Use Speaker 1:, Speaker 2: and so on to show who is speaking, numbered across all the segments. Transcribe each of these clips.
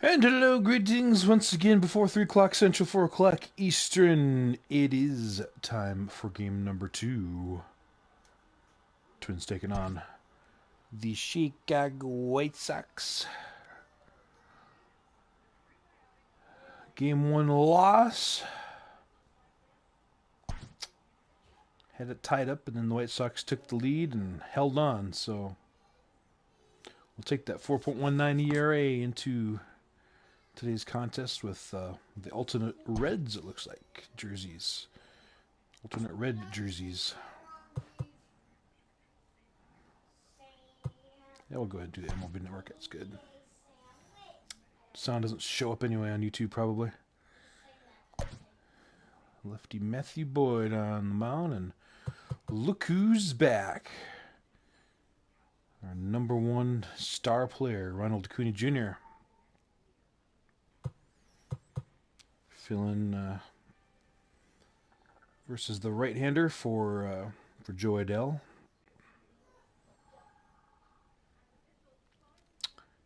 Speaker 1: And hello, greetings once again before 3 o'clock Central, 4 o'clock Eastern. It is time for game number 2. Twins taking on the Chicago White Sox. Game 1 loss. Had it tied up, and then the White Sox took the lead and held on. So we'll take that 4.19 ERA into today's contest with the alternate reds, it looks like, jerseys. Alternate red jerseys. Yeah, we'll go ahead and do the MLB Network. That's good. Sound doesn't show up anyway on YouTube, probably. Lefty Matthew Boyd on the mound, and look who's back. Our number 1 star player, Ronald Acuna Jr. Filling versus the right-hander for Joe Adele.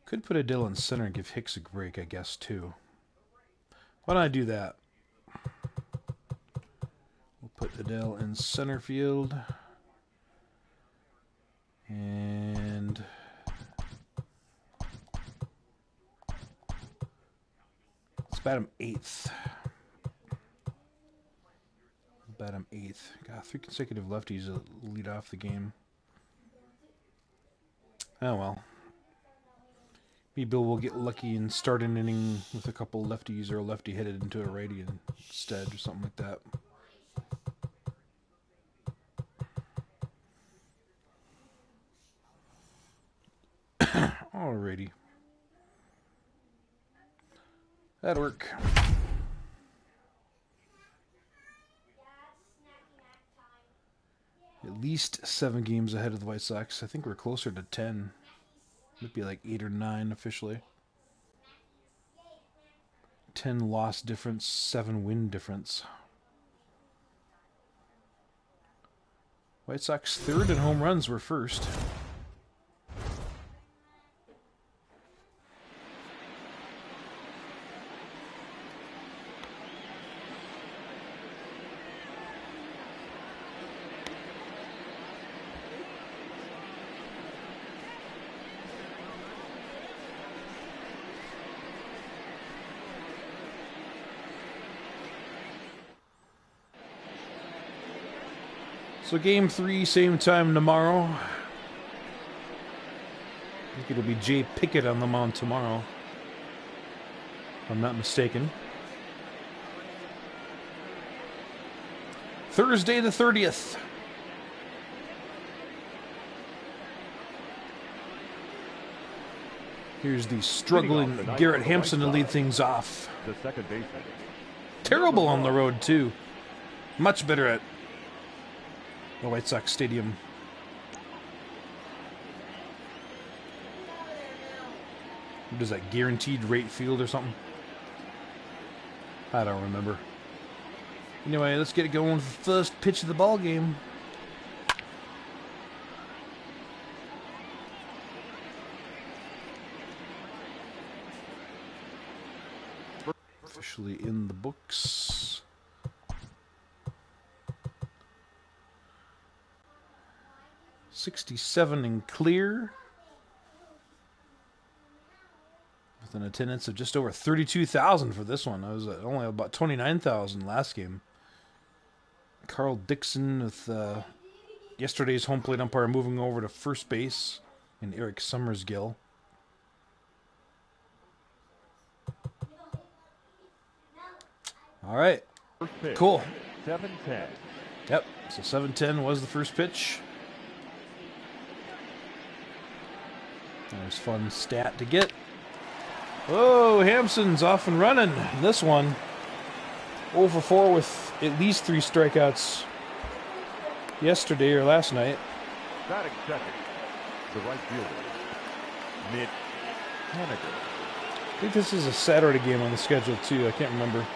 Speaker 1: Could put Adele in center and give Hicks a break, I guess, too. Why don't I do that? We'll put Adele in center field. And let's bat him 8th. Bat him 8th. Got 3 consecutive lefties to lead off the game. Oh well. Maybe Bill will get lucky and start an inning with a couple lefties or a lefty headed into a righty instead or something like that. Alrighty. That'll work. At least 7 games ahead of the White Sox. I think we're closer to 10. Might be like 8 or 9 officially. 10 loss difference, 7 win difference. White Sox 3rd in home runs were first. So game 3, same time tomorrow. I think it'll be Jay Pickett on the mound tomorrow, if I'm not mistaken. Thursday the 30th. Here's the struggling Garrett Hampson to lead things off.
Speaker 2: The second baseman.
Speaker 1: Terrible on the road, too. Much better at the White Sox Stadium. What is that, guaranteed rate field or something? I don't remember. Anyway, let's get it going with the first pitch of the ball game. Officially in the books. .67 and clear, with an attendance of just over 32,000 for this one. I was at only about 29,000 last game. Carl Dixon with yesterday's home plate umpire moving over to first base, and Eric Summersgill. All right, cool.
Speaker 2: 7-10.
Speaker 1: Yep, so 7-10 was the first pitch. There's fun stat to get. Oh, Hampson's off and running. This one, 0 for 4 with at least 3 strikeouts yesterday or last night.
Speaker 2: Batting second, the right fielder, Mitch Haniger.
Speaker 1: I think this is a Saturday game on the schedule, too. I can't remember.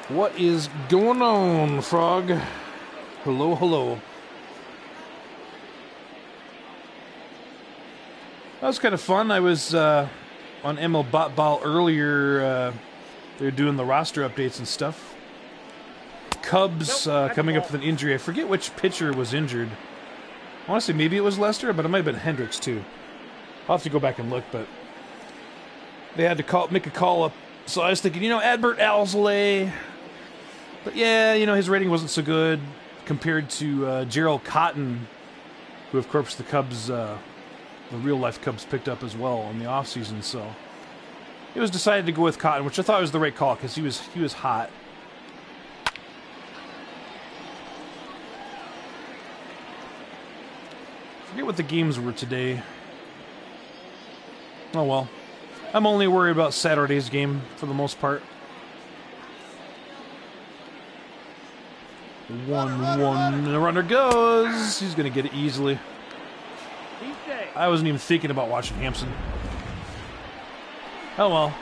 Speaker 1: What is going on, Frog? Hello, hello. That was kind of fun. I was on ML Bot Ball earlier. They were doing the roster updates and stuff. Cubs coming up with an injury. I forget which pitcher was injured. Honestly, maybe it was Lester, but it might have been Hendricks too. I'll have to go back and look, but they had to make a call up. So I was thinking, Adbert Alzolay. But yeah, his rating wasn't so good compared to Gerald Cotton, who of course the Cubs, the real-life Cubs picked up as well in the offseason. So it was decided to go with Cotton, which I thought was the right call because he was hot. Forget what the games were today. Oh well. I'm only worried about Saturday's game for the most part. 1-1. The runner goes. He's going to get it easily. I wasn't even thinking about watching Hampson. Oh well.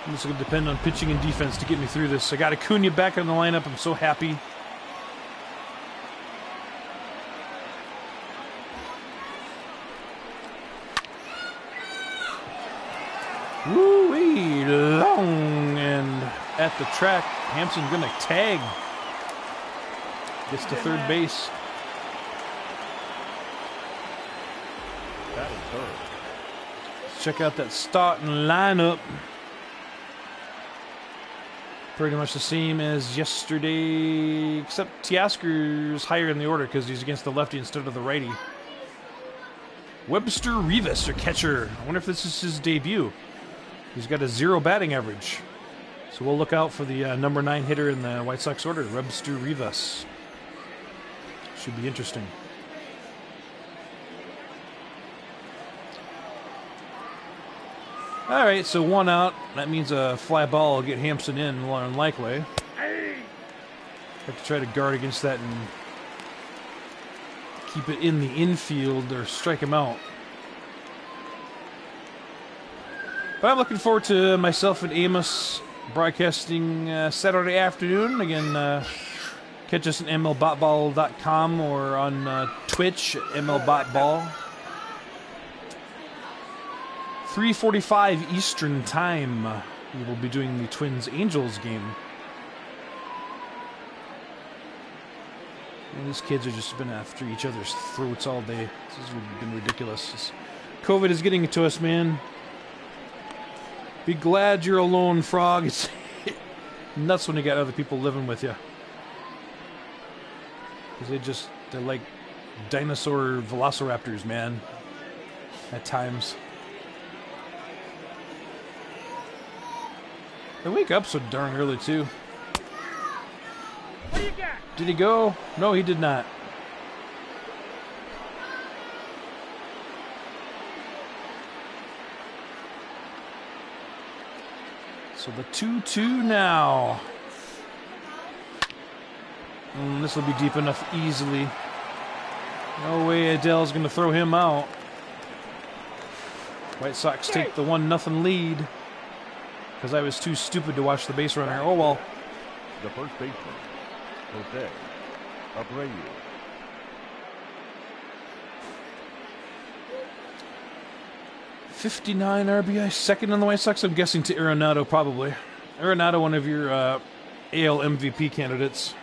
Speaker 1: This is going to depend on pitching and defense to get me through this. I got Acuna back in the lineup. I'm so happy. Woo-wee, long and at the track. Hampson gonna tag. Gets to third base.
Speaker 2: That is third.
Speaker 1: Let's check out that starting lineup. Pretty much the same as yesterday, except Teoscar's higher in the order because he's against the lefty instead of the righty. Webster Rivas, their catcher. I wonder if this is his debut. He's got a 0 batting average. So we'll look out for the number 9 hitter in the White Sox order, Webster Rivas. Should be interesting. All right, so 1 out. That means a fly ball will get Hampson in, more unlikely. Have to try to guard against that and keep it in the infield or strike him out. But I'm looking forward to myself and Amos broadcasting Saturday afternoon. Again, catch us at mlbotball.com or on Twitch at mlbotball. 3:45 Eastern Time. We will be doing the Twins-Angels game. And these kids have just been after each other's throats all day. This has been ridiculous. COVID is getting to us, man. Be glad you're alone, Frog. It's nuts when you got other people living with you. Because they're like dinosaur velociraptors, man. At times. They wake up so darn early, too.
Speaker 3: What do you got?
Speaker 1: Did he go? No, he did not. So the 2-2 now. This will be deep enough easily. No way Adele's going to throw him out. White Sox take the 1-0 lead. Because I was too stupid to watch the base runner. Oh well.
Speaker 2: The first baseman, Jose Abreu.
Speaker 1: 59 RBI, second on the White Sox. I'm guessing to Arenado, probably. Arenado, one of your AL MVP candidates.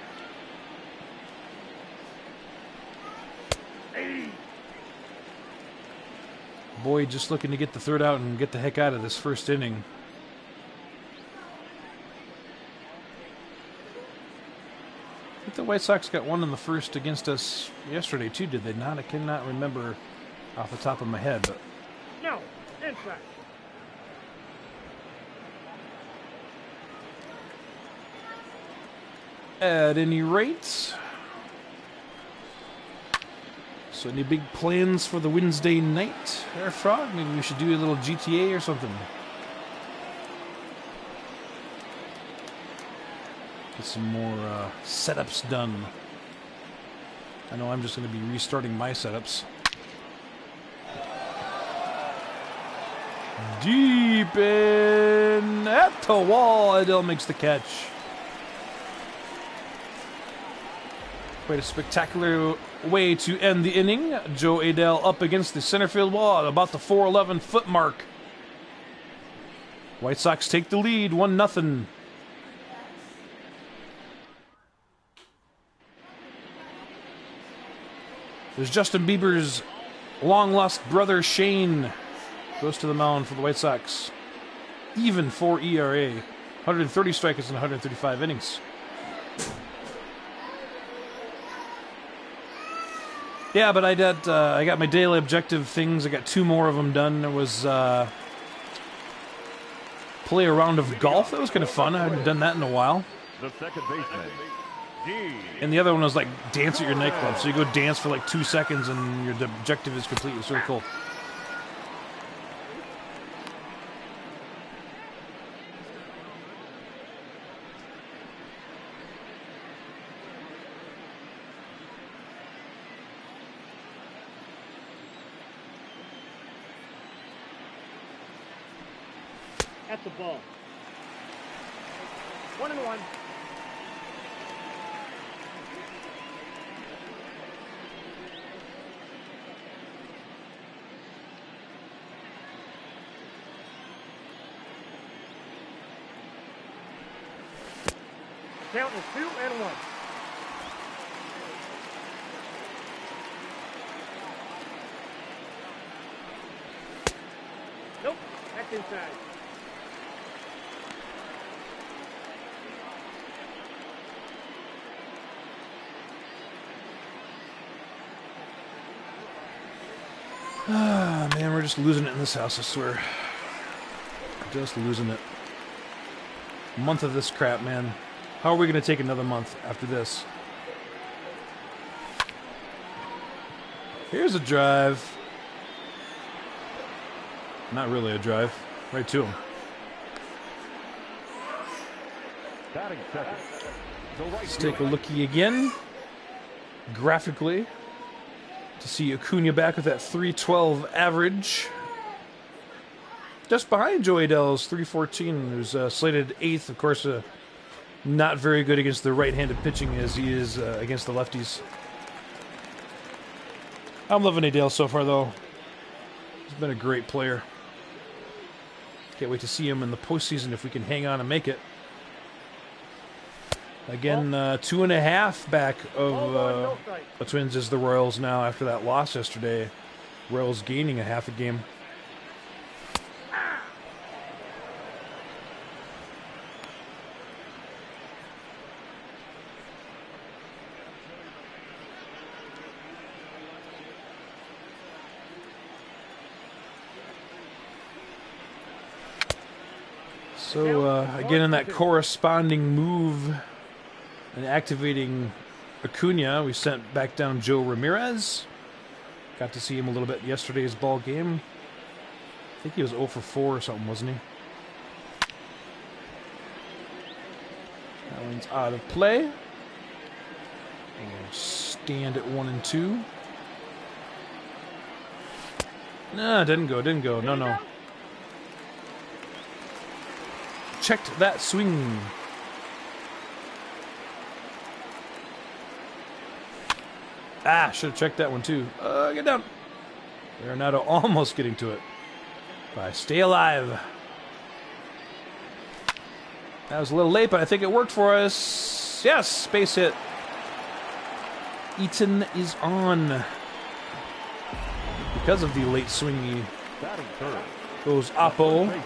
Speaker 1: Boyd just looking to get the third out and get the heck out of this first inning. I think the White Sox got one in the first against us yesterday, too, did they not? I cannot remember off the top of my head, but...
Speaker 3: No, inside.
Speaker 1: At any rate... So any big plans for the Wednesday night, Air Frog? Maybe we should do a little GTA or something. Get some more setups done. I know I'm just going to be restarting my setups. Deep in at the wall. Adele makes the catch. Quite a spectacular way to end the inning. Joe Adell up against the center field wall at about the 4:11 foot mark. White Sox take the lead, 1-0. There's Justin Bieber's long-lost brother Shane goes to the mound for the White Sox. Even 4 ERA, 130 strikeouts in 135 innings. Yeah, but I got my daily objective things. I got 2 more of them done. There was play a round of golf. That was kind of fun. I hadn't done that in a while.
Speaker 2: The second baseman, D.
Speaker 1: And the other one was like dance at your nightclub. So you go dance for like 2 seconds and your objective is complete. It's really cool.
Speaker 3: At the ball. 1-1. Count is 2-1. Nope, that's inside.
Speaker 1: Ah, man, we're just losing it in this house, I swear. Just losing it. A month of this crap, man. How are we going to take another month after this? Here's a drive. Not really a drive. Right to him.
Speaker 2: Batting second. The right
Speaker 1: Let's take a
Speaker 2: fielder.
Speaker 1: lookie again. Graphically. To see Acuna back with that 312 average. Just behind Joey Adell's 314, who's slated 8th. Of course, not very good against the right-handed pitching as he is against the lefties. I'm loving Adell so far, though. He's been a great player. Can't wait to see him in the postseason if we can hang on and make it. Again, 2.5 back of the Twins is the Royals now after that loss yesterday. Royals gaining a half a game. So, again, in that corresponding move and activating Acuna, we sent back down Joe Ramirez. Got to see him a little bit yesterday's ball game. I think he was 0 for 4 or something, wasn't he? That one's out of play. We'll stand at 1-2. Nah, didn't go. No. Checked that swing. Ah, should have checked that one too. Get down. Arenado almost getting to it. But I stay alive. That was a little late, but I think it worked for us. Yes, base hit. Eaton is on. Because of the late swingy.
Speaker 2: Batting third.
Speaker 1: Goes Oppo.
Speaker 2: Baseman,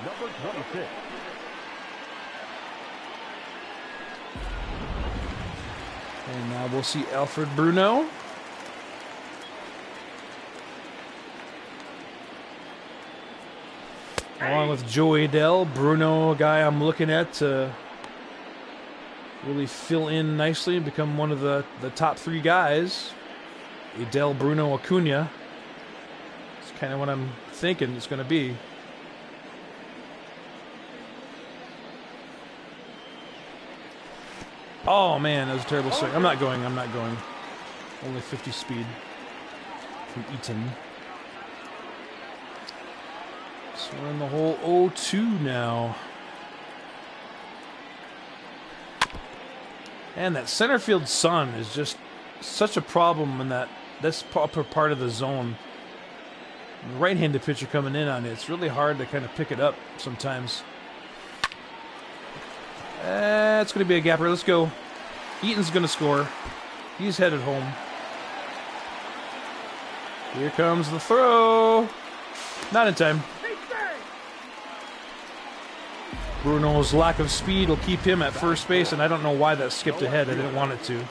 Speaker 2: number 26.
Speaker 1: And now we'll see Alfred Bruno. Along with Joey Adell. Bruno, a guy I'm looking at to really fill in nicely and become one of the top 3 guys. Adell, Bruno, Acuna. It's kind of what I'm thinking it's going to be. Oh, man, that was a terrible swing. I'm not going. Only 50 speed from Eaton. So we're in the hole 0-2 now. And that center field sun is just such a problem in that this upper part of the zone. The right-handed pitcher coming in on it, it's really hard to kind of pick it up sometimes. It's going to be a gapper. Let's go. Eaton's going to score. He's headed home. Here comes the throw. Not in time. Bruno's lack of speed will keep him at first base, and I don't know why that skipped ahead. I didn't want it to.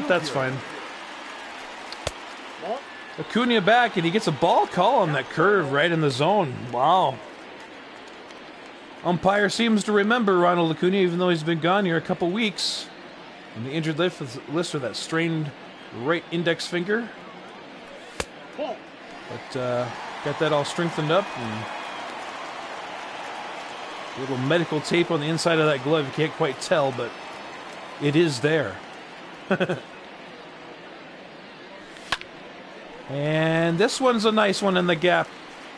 Speaker 1: That's fine. Acuna back, and he gets a ball call on that curve right in the zone. Wow. Umpire seems to remember Ronald Acuna, even though he's been gone here a couple weeks. On the injured list with that strained right index finger. But got that all strengthened up. And a little medical tape on the inside of that glove. You can't quite tell, but it is there. And this one's a nice one in the gap.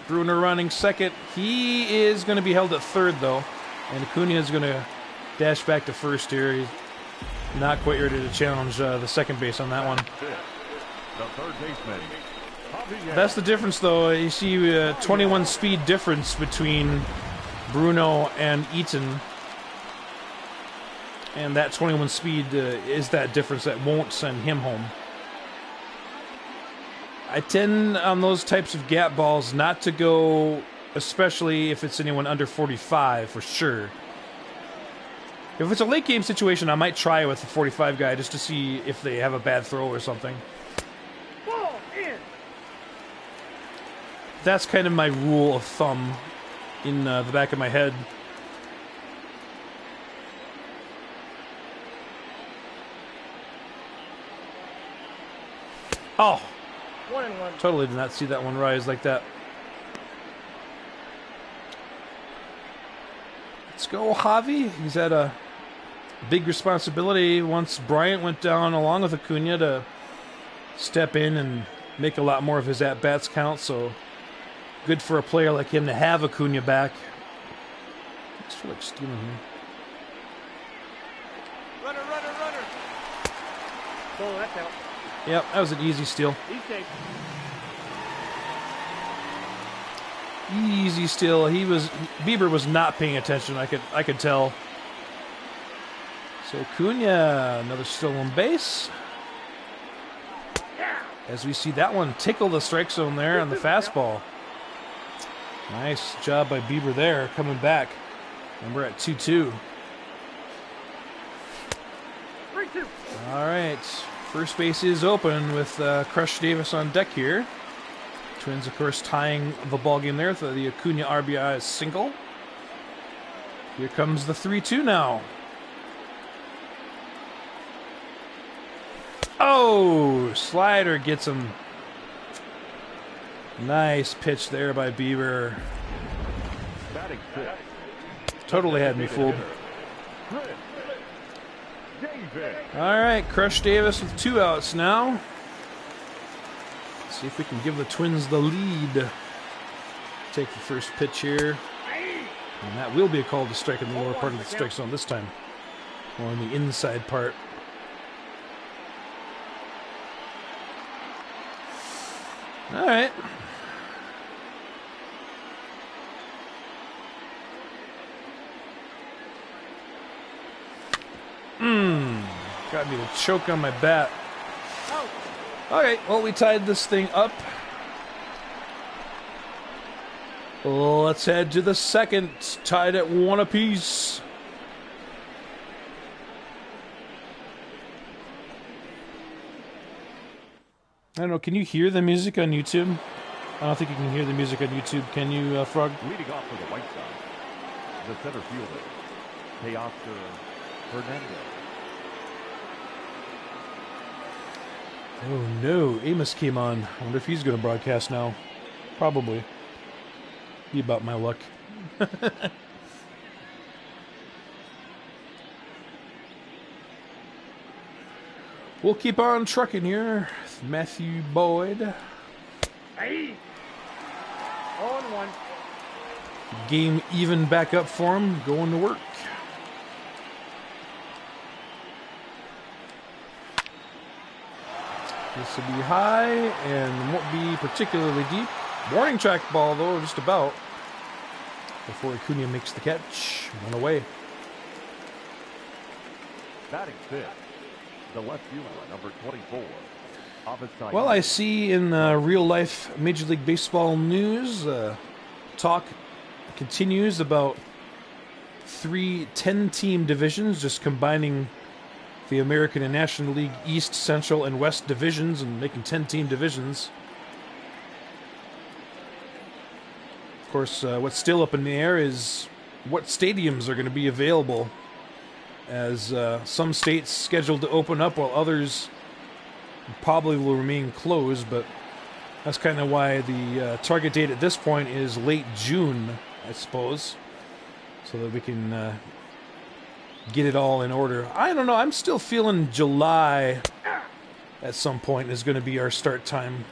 Speaker 1: Bruner running second. He is going to be held at third, though. And Acuna is going to dash back to first here. He's not quite ready to challenge the second base on that one.
Speaker 2: The third baseman.
Speaker 1: That's the difference, though. You see a 21 speed difference between Bruno and Eaton. And that 21 speed is that difference that won't send him home. I tend on those types of gap balls not to go, especially if it's anyone under 45 for sure. If it's a late game situation, I might try with the 45 guy just to see if they have a bad throw or something.
Speaker 3: Ball in.
Speaker 1: That's kind of my rule of thumb in the back of my head. Oh!
Speaker 3: 1-1.
Speaker 1: Totally did not see that one rise like that. Let's go, Javi. He's had a big responsibility once Bryant went down along with Acuna to step in and make a lot more of his at-bats count, so good for a player like him to have Acuna back. I just feel like stealing here.
Speaker 3: Runner. Oh, that's out.
Speaker 1: Yep, that was an easy steal.
Speaker 3: He's safe.
Speaker 1: Easy steal. Bieber was not paying attention. I could tell. So Acuna, another stolen base. As we see that one tickle the strike zone there on the fastball. Nice job by Bieber there, coming back. And we're at 2-2.
Speaker 3: 3-2.
Speaker 1: All right. First base is open with Crush Davis on deck here. Twins, of course, tying the ball game there with the Acuna RBI single. Here comes the 3-2 now. Oh, slider gets him. Nice pitch there by Bieber.
Speaker 2: Batting fifth.
Speaker 1: Totally had me fooled.
Speaker 2: Davis.
Speaker 1: All right, Crush Davis with 2 outs now. Let's see if we can give the Twins the lead. Take the first pitch here. And that will be a call to strike in the lower part of the strike zone this time. Or on the inside part. All right. Got me to choke on my bat. Okay, well, we tied this thing up. Let's head to the second, tied at 1 apiece. I don't know, can you hear the music on YouTube? I don't think you can hear the music on YouTube. Can you, Frog?
Speaker 2: Leading off for the White Sox, the center fielder, Teoscar Hernandez.
Speaker 1: Oh no, Amos came on. I wonder if he's going to broadcast now. Probably. Be about my luck. We'll keep on trucking here. Matthew Boyd.
Speaker 3: Hey. 0-1.
Speaker 1: Game even back up for him. Going to work. This will be high and won't be particularly deep. Warning track ball, though, just about. Before Acuna makes the catch. One away.
Speaker 2: Batting fifth, the left fielder, number 24.
Speaker 1: Well, I see in real-life Major League Baseball news, talk continues about 3 10-team divisions, just combining the American and National League East, Central, and West divisions and making 10-team divisions. Of course, what's still up in the air is what stadiums are going to be available, as some states scheduled to open up while others probably will remain closed, but that's kind of why the target date at this point is late June, I suppose, so that we can get it all in order. I don't know, I'm still feeling July at some point is going to be our start time.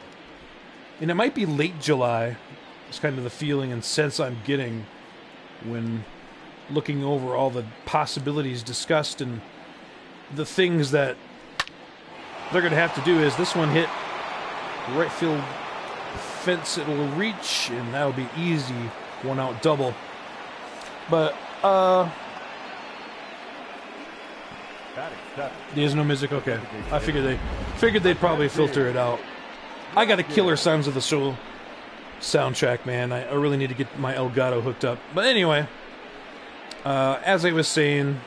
Speaker 1: And it might be late July. It's kind of the feeling and sense I'm getting when looking over all the possibilities discussed, and the things that they're going to have to do is this one hit right field fence, it'll reach, and that'll be easy, 1-out double. But there's no music. Okay, I figured they'd probably filter it out. I got a killer Sounds of the Soul soundtrack, man. I really need to get my Elgato hooked up. But anyway, as I was saying,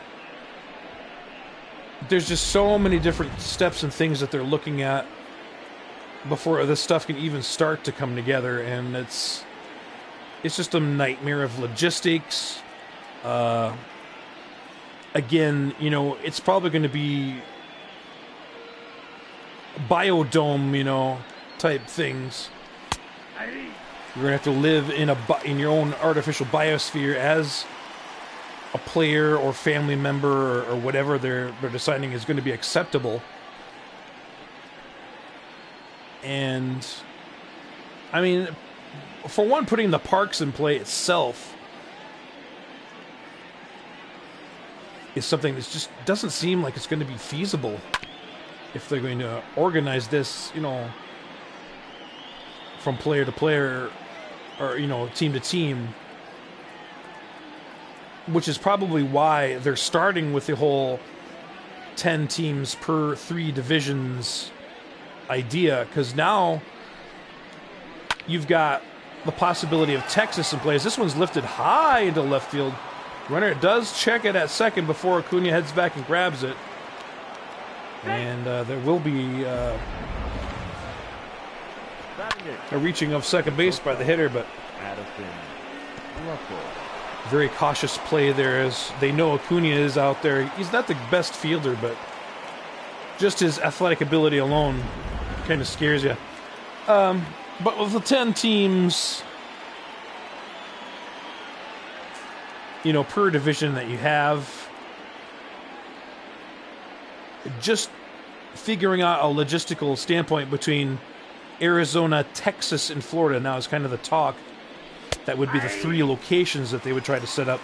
Speaker 1: there's just so many different steps and things that they're looking at before this stuff can even start to come together, and it's just a nightmare of logistics. Again, you know, it's probably going to be biodome, you know, type things. You're going to have to live in your own artificial biosphere as a player or family member or whatever they're deciding is going to be acceptable. And I mean, for one, putting the parks in play itself is something that just doesn't seem like it's going to be feasible if they're going to organize this, you know, from player to player or, you know, team to team. Which is probably why they're starting with the whole 10 teams per 3 divisions idea, because now you've got the possibility of Texas in place. This one's lifted high into left field. Runner does check it at second before Acuna heads back and grabs it. And there will be a reaching of second base by the hitter, but very cautious play there, as they know Acuna is out there. He's not the best fielder, but just his athletic ability alone kind of scares you. But with the 10 teams, you know, per division that you have, just figuring out a logistical standpoint between Arizona, Texas, and Florida now is kind of the talk. That would be the 3 locations that they would try to set up.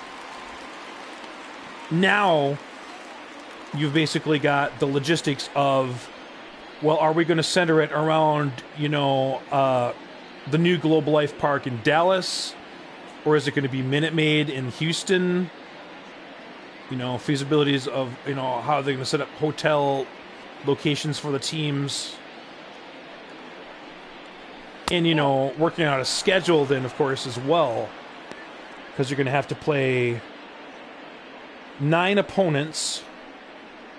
Speaker 1: Now, you've basically got the logistics of, well, are we going to center it around, you know, the new Globe Life Park in Dallas? Or is it going to be Minute Maid in Houston? You know, feasibilities of, you know, how they're going to set up hotel locations for the teams. And, you know, working out a schedule then, of course, as well. Because you're going to have to play 9 opponents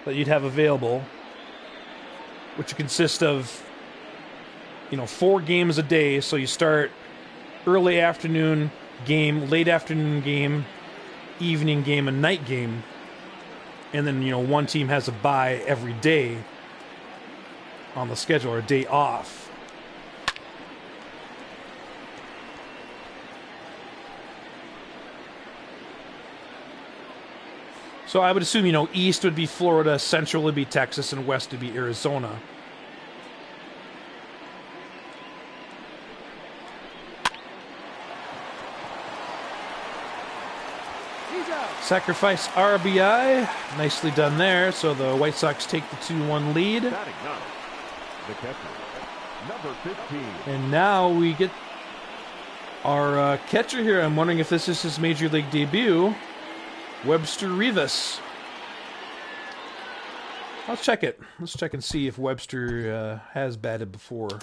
Speaker 1: that you'd have available, which would consist of, you know, 4 games a day. So you start early afternoon game, late afternoon game, evening game, and night game. And then, you know, one team has a bye every day on the schedule, or a day off. So I would assume, you know, East would be Florida, Central would be Texas, and West would be Arizona. Sacrifice RBI. Nicely done there. So the White Sox take the 2-1 lead.
Speaker 2: The catcher, number 15.
Speaker 1: And now we get our catcher here. I'm wondering if this is his Major League debut. Webster Rivas. Let's check it. Let's check and see if Webster has batted before.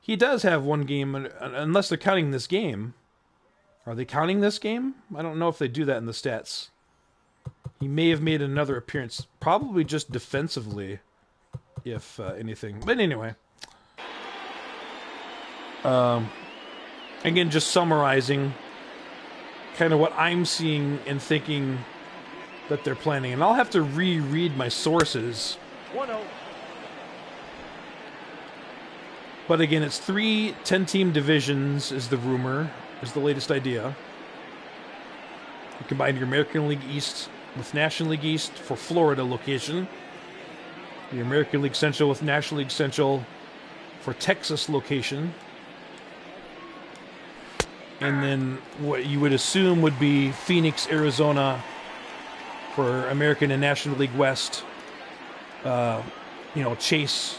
Speaker 1: He does have one game, unless they're counting this game. Are they counting this game? I don't know if they do that in the stats. He may have made another appearance, probably just defensively, if anything. But anyway. Again, just summarizing kind of what I'm seeing and thinking that they're planning. And I'll have to reread my sources.
Speaker 3: 1-0.
Speaker 1: But again, it's 3 10-team divisions is the rumor, is the latest idea. You combine your American League East with National League East for Florida location. The American League Central with National League Central for Texas location. And then what you would assume would be Phoenix, Arizona for American and National League West. Chase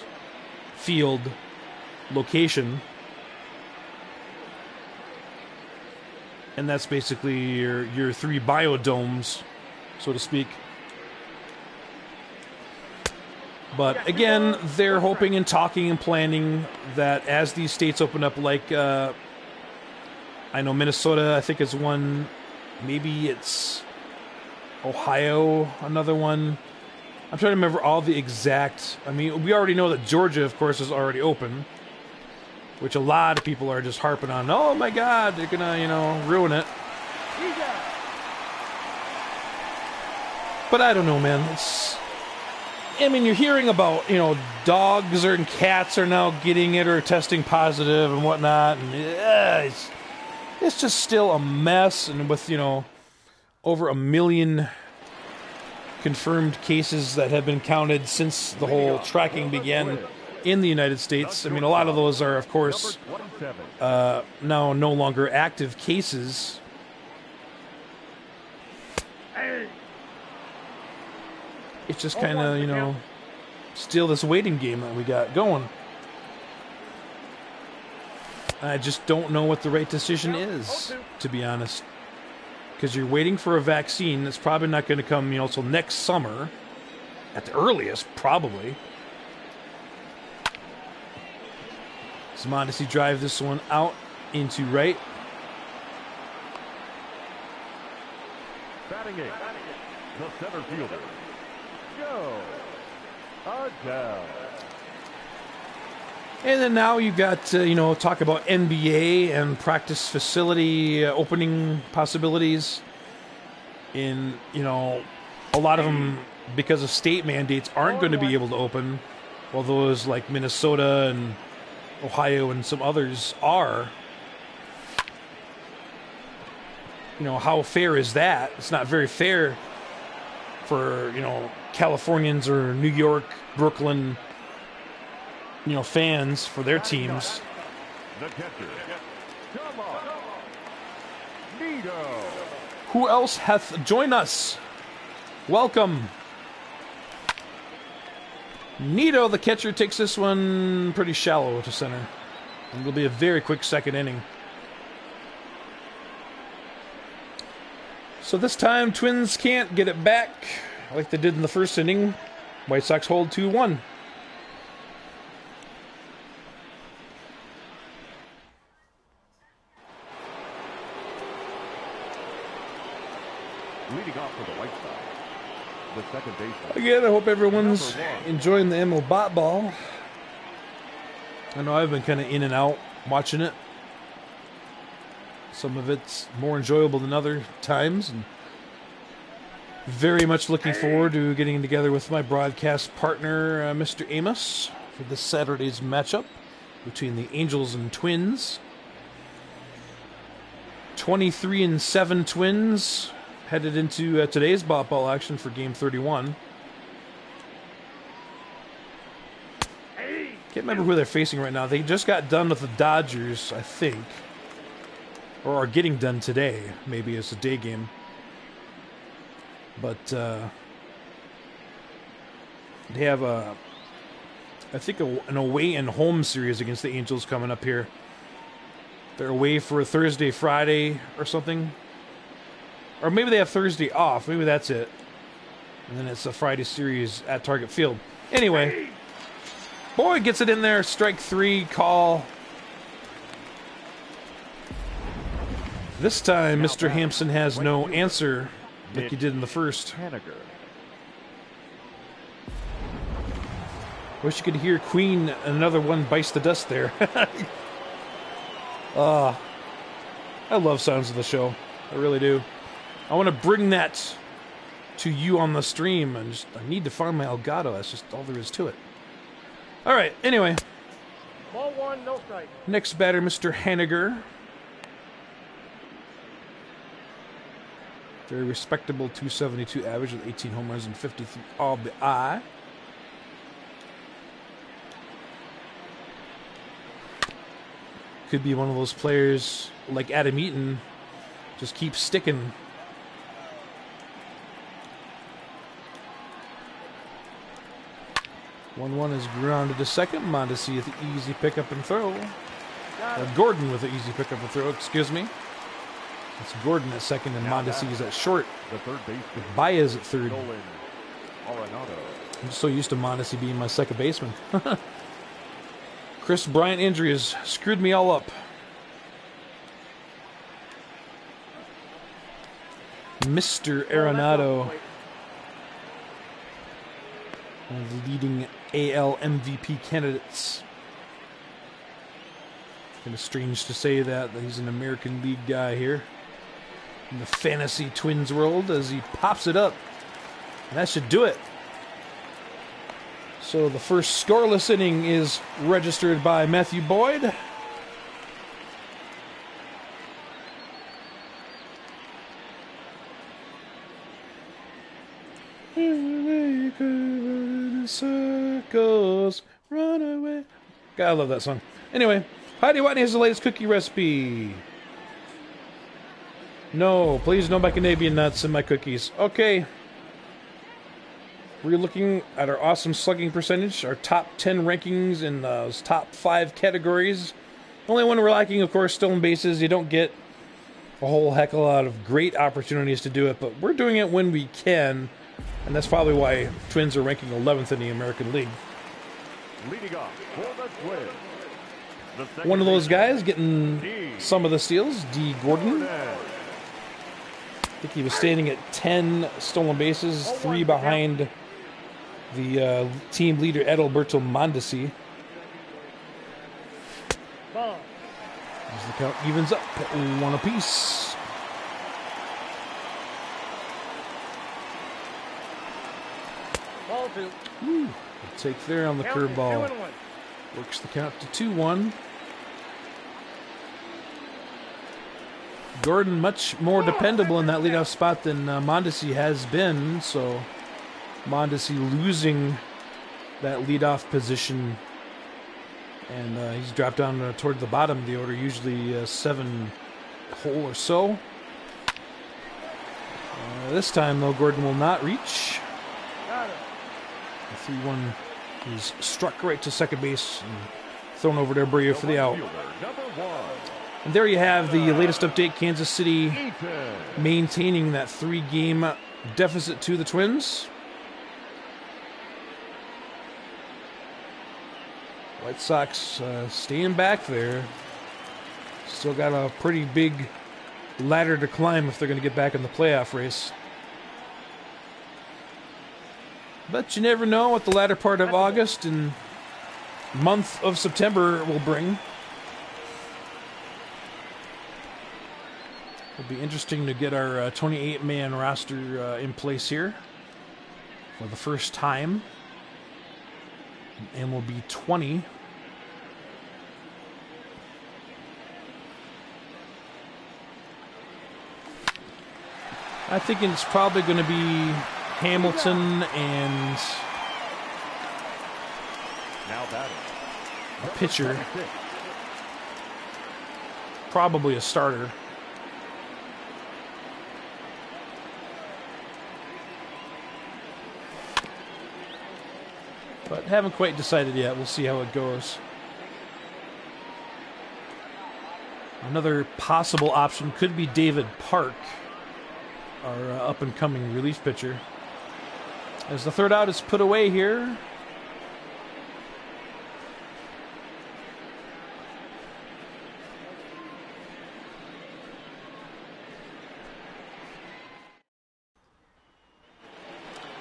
Speaker 1: Field location. And that's basically your 3 biodomes, so to speak. But again, they're hoping and talking and planning that as these states open up, like I know Minnesota, I think is one. Maybe it's Ohio, another one. I'm trying to remember all the exact. I mean, we already know that Georgia, of course, is already open, which a lot of people are just harping on. Oh my God, they're gonna, ruin it. But I don't know, man. You're hearing about, dogs and cats are now getting it or testing positive and whatnot, and it's just still a mess. And with, over 1 million confirmed cases that have been counted since the whole tracking began in the United States. I mean, a lot of those are, of course, now no longer active cases. It's just kind of, still this waiting game that we got going. I just don't know what the right decision is, to be honest. Because you're waiting for a vaccine that's probably not going to come, till next summer. At the earliest, probably. So Mondesi drive this one out into right.
Speaker 2: Batting eighth, the center fielder, Joe Adele.
Speaker 1: And then now you got, talk about NBA and practice facility opening possibilities. In, a lot of them, because of state mandates, aren't going to be able to open. While those like Minnesota and Ohio and some others are. How fair is that? It's not very fair for, Californians or New York, Brooklyn, fans for their teams.
Speaker 2: The catcher, come on, Nito.
Speaker 1: Who else hath joined us? Welcome. Nito, the catcher, takes this one pretty shallow to center. And it'll be a very quick second inning. So this time, Twins can't get it back like they did in the first inning. White Sox hold 2-1.
Speaker 2: Leading off for the White Sox, the second baseman.
Speaker 1: Again, I hope everyone's enjoying the ML Bot Ball. I know I've been kind of in and out watching it. Some of it's more enjoyable than other times, and very much looking forward to getting together with my broadcast partner, Mr. Amos, for this Saturday's matchup between the Angels and Twins. 23-7 Twins headed into today's Bot Ball action for Game 31. Can't remember who they're facing right now. They just got done with the Dodgers, I think. Or are getting done today. Maybe it's a day game. But They have I think an away and home series against the Angels coming up here. They're away for a Thursday, Friday, or something. Or maybe they have Thursday off. Maybe that's it. And then it's a Friday series at Target Field. Anyway, Boyd gets it in there. Strike 3, call. This time, Mr. Hampson has no answer like he did in the first.
Speaker 2: Haniger.
Speaker 1: Wish you could hear Queen, another one bites the dust there. I love Sounds of the Show. I really do. I want to bring that to you on the stream. I need to find my Elgato. That's just all there is to it. All right, anyway.
Speaker 3: Ball 1, no strike.
Speaker 1: Next batter, Mr. Haniger. Very respectable 272 average with 18 home runs and 53 RBI. Could be one of those players like Adam Eaton, just keep sticking. One is grounded to second. Mondesi with the easy pickup and throw. Gordon with the easy pickup and throw, excuse me. It's Gordon at second and Mondesi is at short.
Speaker 2: The third baseman.
Speaker 1: With Baez at third.
Speaker 2: Nolan Arenado.
Speaker 1: I'm so used to Mondesi being my second baseman. Chris Bryant injury has screwed me all up. Mr. Arenado, one of the leading AL MVP candidates. Kind of strange to say that he's an American League guy here in the fantasy Twins world as he pops it up. And that should do it. So the first scoreless inning is registered by Matthew Boyd. Circles, run away. God, I love that song. Anyway, Heidi Whitney has the latest cookie recipe. No, please no macadamia nuts in my cookies. Okay. We're looking at our awesome slugging percentage, our top 10 rankings in those top 5 categories. Only one we're lacking, of course, stolen bases. You don't get a whole heck of a lot of great opportunities to do it, but we're doing it when we can, and that's probably why Twins are ranking 11th in the American League.
Speaker 2: Leading off for the Twins. The second
Speaker 1: One of those
Speaker 2: baseman,
Speaker 1: guys getting some of the steals, D. Gordon. I think he was standing at 10 stolen bases, 3 behind the team leader Adalberto Mondesi.
Speaker 3: Ball.
Speaker 1: As the count evens up at 1 apiece.
Speaker 3: Ball 2.
Speaker 1: Good take there on the
Speaker 3: Count is
Speaker 1: curveball.
Speaker 3: 2-1.
Speaker 1: Works the count to 2-1. Gordon much more dependable in that leadoff spot than Mondesi has been, so Mondesi losing that leadoff position, and he's dropped down toward the bottom of the order, usually 7 hole or so. This time, though, Gordon will not reach.
Speaker 3: Got it.
Speaker 1: The 3-1 is struck right to second base and thrown over to Abreu for the out.
Speaker 2: Number 1.
Speaker 1: And there you have the latest update. Kansas City
Speaker 2: Ethan.
Speaker 1: maintaining that 3-game deficit to the Twins. White Sox staying back there. Still got a pretty big ladder to climb if they're going to get back in the playoff race. But you never know what the latter part of August and month of September will bring. It'll be interesting to get our 28-man roster in place here for the first time. And we'll be 20. I think it's probably going to be Hamilton and
Speaker 2: Now batting.
Speaker 1: a pitcher. Probably a starter. But haven't quite decided yet. We'll see how it goes. Another possible option could be David Park, our up-and-coming relief pitcher. As the third out is put away here.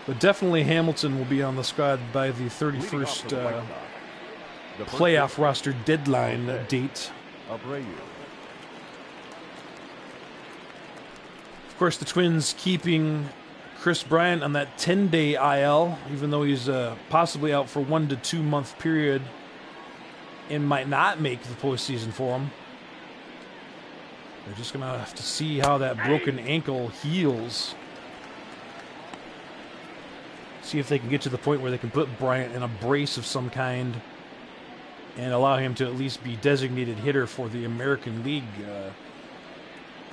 Speaker 1: But definitely Hamilton will be on the squad by the 31st playoff roster deadline date.
Speaker 2: Abreu.
Speaker 1: Of course, the Twins keeping Chris Bryant on that 10-day IL, even though he's possibly out for 1 to 2 month period and might not make the postseason for him. They're just going to have to see how that broken ankle heals. See if they can get to the point where they can put Bryant in a brace of some kind and allow him to at least be designated hitter for the American League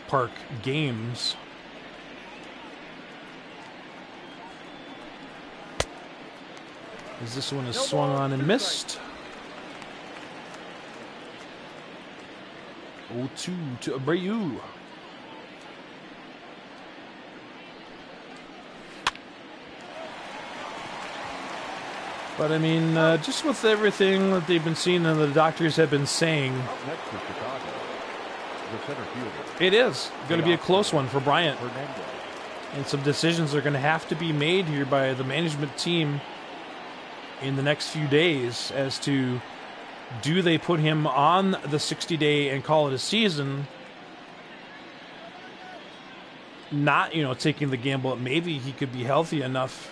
Speaker 1: Park games. As this one is swung on and missed. 0-2 to Abreu. But I mean, just with everything that they've been seeing and the doctors have been saying,
Speaker 2: Next to Chicago, the center fielder.
Speaker 1: it is going to be a close one for Bryant.
Speaker 2: Hernandez.
Speaker 1: And some decisions are going to have to be made here by the management team in the next few days as to, do they put him on the 60-day and call it a season? Not, taking the gamble that maybe he could be healthy enough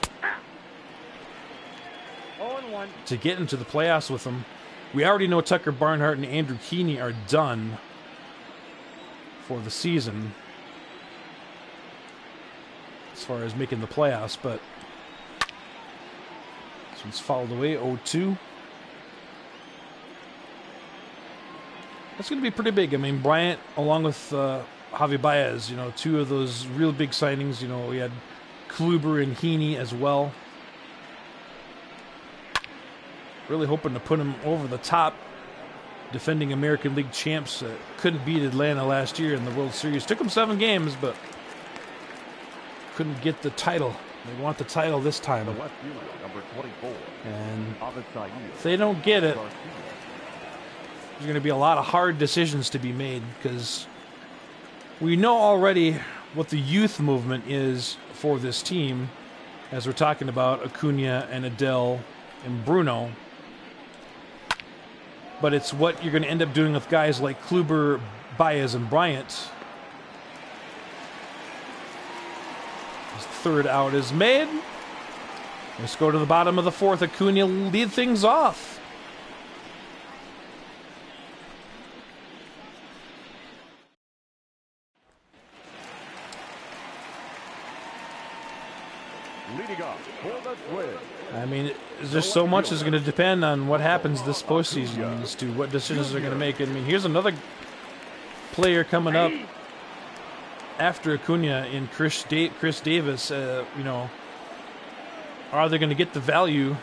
Speaker 3: 0-1.
Speaker 1: to get into the playoffs with them. We already know Tucker Barnhart and Andrew Keeney are done for the season as far as making the playoffs, but this one's fouled away, 0-2. That's going to be pretty big. I mean, Bryant, along with Javi Baez, two of those real big signings. We had Kluber and Heaney as well. Really hoping to put him over the top. Defending American League champs, couldn't beat Atlanta last year in the World Series. Took them 7 games, but couldn't get the title. They want the title this time.
Speaker 2: The left fielder, number 24.
Speaker 1: And
Speaker 2: Avid Saeed.
Speaker 1: if they don't get it,
Speaker 2: Garcia.
Speaker 1: there's going to be a lot of hard decisions to be made, because we know already what the youth movement is for this team, as we're talking about Acuna and Adele and Bruno. But it's what you're going to end up doing with guys like Kluber, Baez, and Bryant. His third out is made. Let's go to the bottom of the 4th. Acuna lead things off.
Speaker 2: Leading up for the Twins.
Speaker 1: I mean, there's so much is going to depend on what happens this postseason as to what decisions they're going to make. I mean, here's another player coming up after Acuna in Chris Davis. Are they going to get the value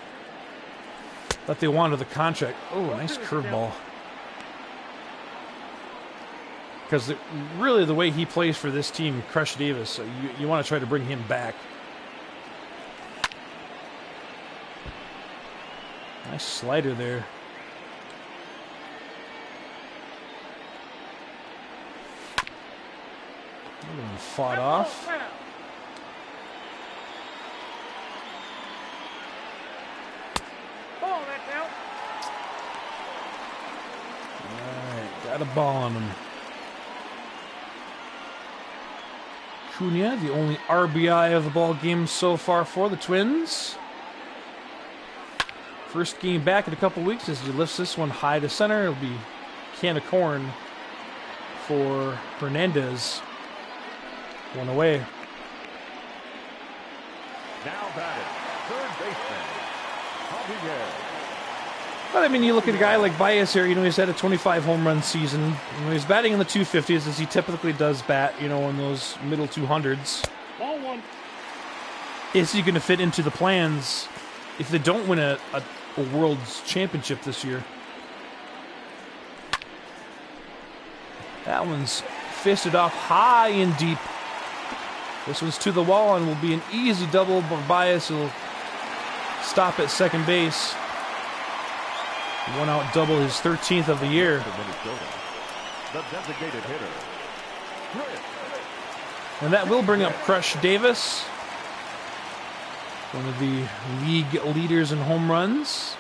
Speaker 1: that they want of the contract? Oh, nice curveball. Because really the way he plays for this team, Crush Davis, you want to try to bring him back. Nice slider there. Fought off.
Speaker 3: Ball, that's out.
Speaker 1: Alright, got a ball on him. Cunha, the only RBI of the ball game so far for the Twins. First game back in a couple weeks as he lifts this one high to center. It'll be a can of corn for Hernandez. One away.
Speaker 2: Now batting, third baseman, Javier.
Speaker 1: But I mean, you look at a guy like Baez here, he's had a 25 home run season. He's batting in the 250s as he typically does bat, in those middle 200s.
Speaker 3: Ball 1.
Speaker 1: Is he going to fit into the plans if they don't win a World's Championship this year. That one's fisted off high and deep. This one's to the wall and will be an easy double, but Bias will stop at second base. One out double, his 13th of the year.
Speaker 2: The designated hitter.
Speaker 1: And that will bring up Crush Davis, one of the league leaders in home runs.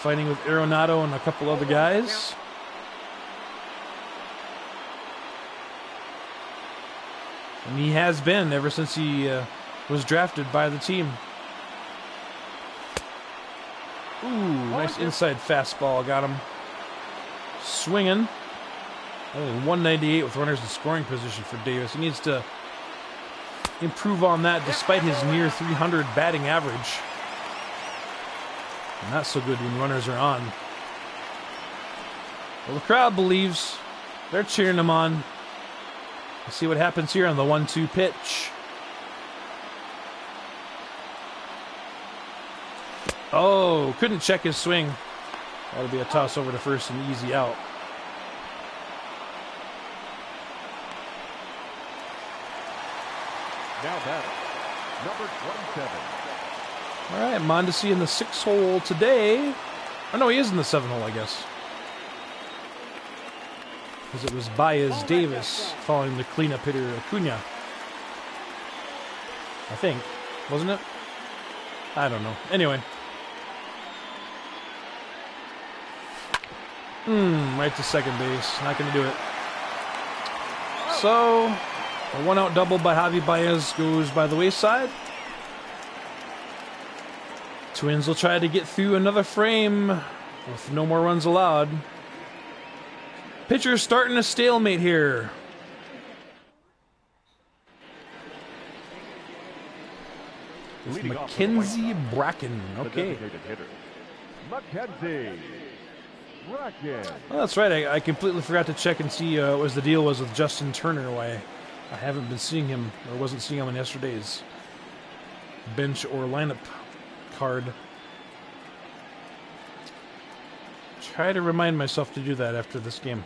Speaker 1: Fighting with Arenado and a couple other guys. And he has been ever since he was drafted by the team. Ooh, nice inside fastball. Got him swinging. Only 198 with runners in scoring position for Davis. He needs to improve on that despite his near 300 batting average. And not so good when runners are on. Well, the crowd believes. They're cheering him on. Let's see what happens here on the 1-2 pitch. Oh, couldn't check his swing. That'll be a toss over to first and easy out.
Speaker 2: Now batting, number 27.
Speaker 1: All right, Mondesi in the 6 hole today. Oh, no, he is in the 7 hole, I guess. Because it was Baez Davis following the cleanup hitter Acuna. I think. Wasn't it? I don't know. Anyway. Right to second base. Not going to do it. So, a 1-out double by Javi Baez goes by the wayside. Twins will try to get through another frame with no more runs allowed. Pitcher's starting a stalemate here. It's Mackenzie Bracken. Okay.
Speaker 2: Mackenzie Bracken.
Speaker 1: Well, that's right. I completely forgot to check and see what was the deal was with Justin Turner. Why I haven't been seeing him, or wasn't seeing him in yesterday's bench or lineup card. Try to remind myself to do that after this game.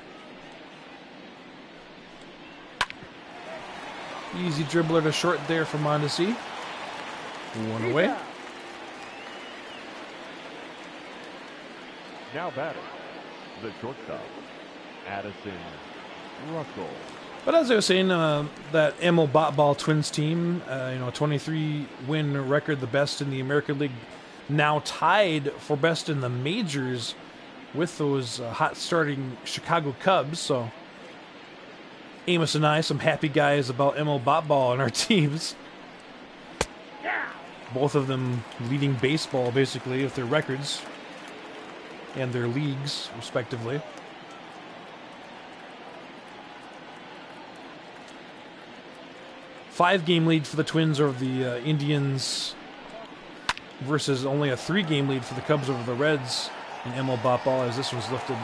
Speaker 1: Easy dribbler to short there for Mondesi. One away.
Speaker 2: Now batting, the shortstop, Addison Russell.
Speaker 1: But as I was saying, that Emil Botball Twins team, 23 win record, the best in the American League, now tied for best in the majors with those hot starting Chicago Cubs. So Amos and I, some happy guys about Emil Botball on our teams. Both of them leading baseball, basically, with their records and their leagues, respectively. Five-game lead for the Twins over the Indians versus only a 3-game lead for the Cubs over the Reds. And Emil Botball, as this one's lifted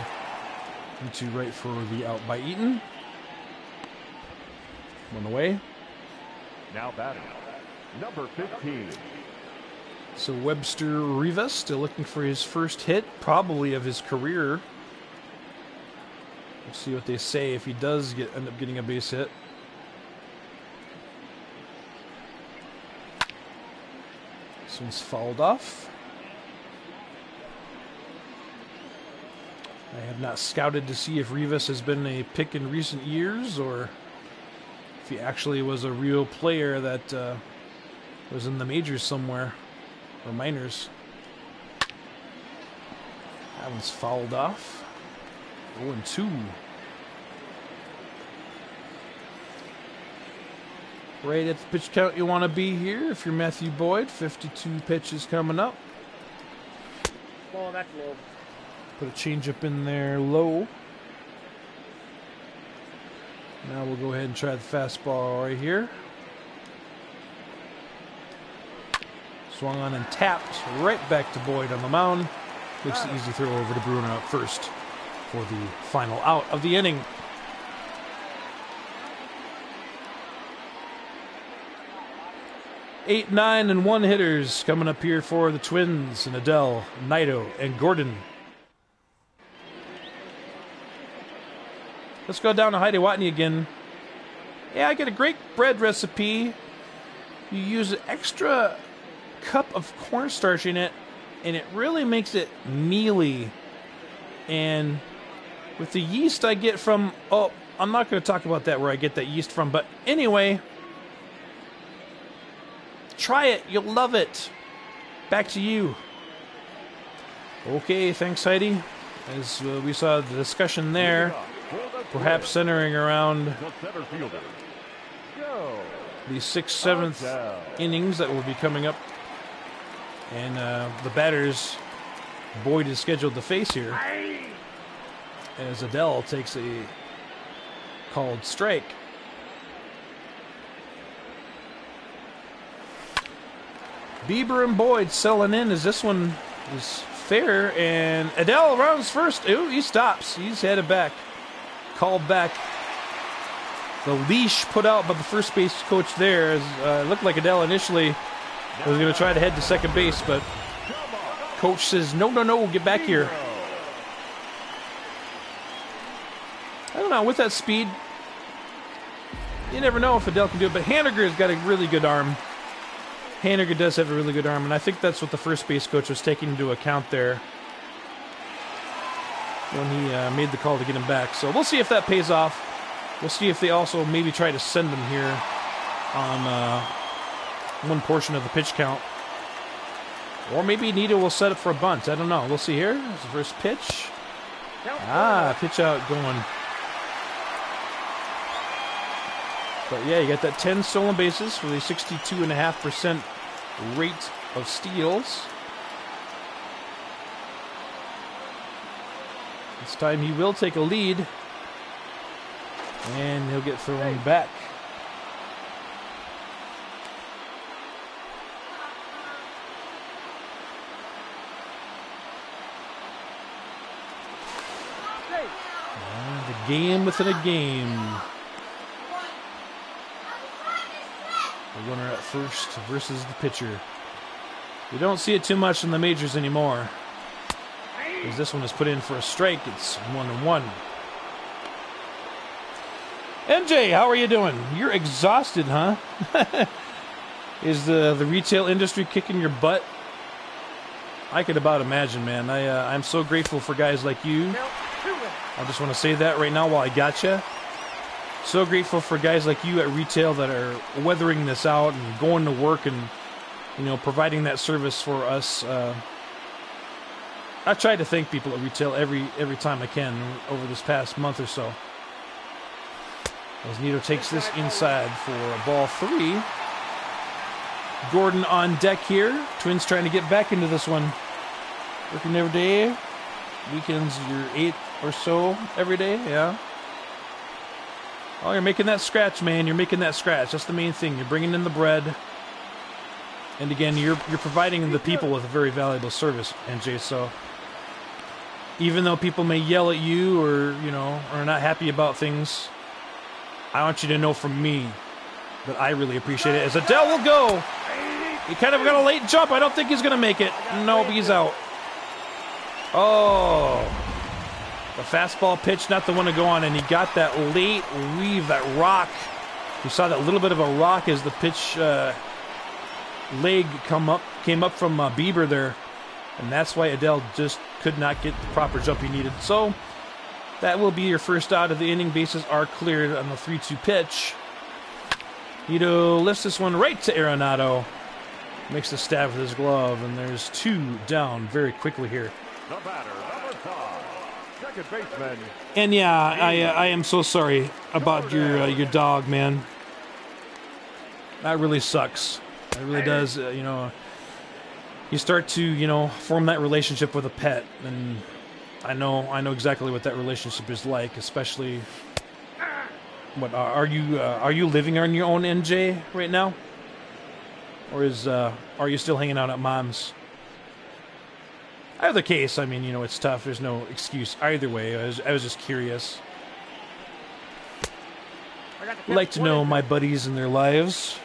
Speaker 1: into right for the out by Eaton. One away.
Speaker 2: Now batting, number 15.
Speaker 1: So Webster Rivas still looking for his first hit, probably of his career. We'll see what they say if he does end up getting a base hit. This one's fouled off. I have not scouted to see if Rivas has been a pick in recent years or if he actually was a real player that was in the majors somewhere. Or minors. That one's fouled off. 0-2. Right at the pitch count you want to be here. If you're Matthew Boyd, 52 pitches coming up.
Speaker 3: Oh, that's low.
Speaker 1: Put a changeup in there low. Now we'll go ahead and try the fastball right here. Swung on and tapped right back to Boyd on the mound. Makes the easy throw over to Bruner up first for the final out of the inning. 8, 9, and 1 hitters coming up here for the Twins and Adele, Naito, and Gordon. Let's go down to Heidi Watney again. Yeah, I get a great bread recipe. You use an extra cup of cornstarch in it, and it really makes it mealy. And with the yeast I get from... Oh, I'm not going to talk about that, where I get that yeast from. But anyway, try it. You'll love it. Back to you. Okay, thanks, Heidi. As we saw the discussion there, perhaps centering around the 6th, 7th innings that will be coming up. And the batters Boyd is scheduled to face here, as Adele takes a called strike. Bieber and Boyd selling in as this one is fair, and Adele rounds first. Ooh, he stops. He's headed back. Called back. The leash put out by the first base coach there. As, it looked like Adele initially was going to try to head to second base, but coach says, no, get back here. I don't know, with that speed, you never know if Adele can do it, but Haniger's got a really good arm. Haniger does have a really good arm, and I think that's what the first base coach was taking into account there when he made the call to get him back. So we'll see if that pays off. We'll see if they also maybe try to send him here on one portion of the pitch count. Or maybe Nita will set up for a bunt. I don't know. We'll see here. It's the first pitch. Pitch out going. But yeah, you got that 10 stolen bases for the 62.5% rate of steals. This time he will take a lead. And he'll get thrown back. The game within a game. The runner at first versus the pitcher. We don't see it too much in the majors anymore, as this one is put in for a strike. It's 1-1. MJ, how are you doing? You're exhausted, huh? Is the retail industry kicking your butt? I could about imagine, man. I'm so grateful for guys like you. I just want to say that right now while I got you. So grateful for guys like you at retail that are weathering this out and going to work and, you know, providing that service for us. I try to thank people at retail every time I can over this past month or so. As Nito takes this inside for ball 3. Gordon on deck here. Twins trying to get back into this one. Working every day. Weekends, you're 8 or so every day, yeah. Oh, you're making that scratch, man. You're making that scratch. That's the main thing. You're bringing in the bread. And again, you're providing the people with a very valuable service, NJ. So even though people may yell at you or, you know, are not happy about things, I want you to know from me that I really appreciate it. As Adele will go. He kind of got a late jump. I don't think he's going to make it. Nope, he's out. Oh. The fastball pitch, not the one to go on, and he got that late weave, that rock. You saw that little bit of a rock as the pitch leg came up from Bieber there, and that's why Adele just could not get the proper jump he needed. So that will be your first out of the inning. Bases are cleared on the 3-2 pitch. Nito lifts this one right to Arenado. Makes the stab with his glove, and there's 2 down very quickly here.
Speaker 2: The batter, number 5, second baseman.
Speaker 1: And yeah, I am so sorry about your dog, man. That really sucks. It really does. You know, you start to, you know, form that relationship with a pet, and I know exactly what that relationship is like. Especially, what are you living on your own, NJ, right now, or are you still hanging out at mom's? Either case, I mean, you know, it's tough. There's no excuse either way. I was just curious. I'd like to know my buddies and their lives.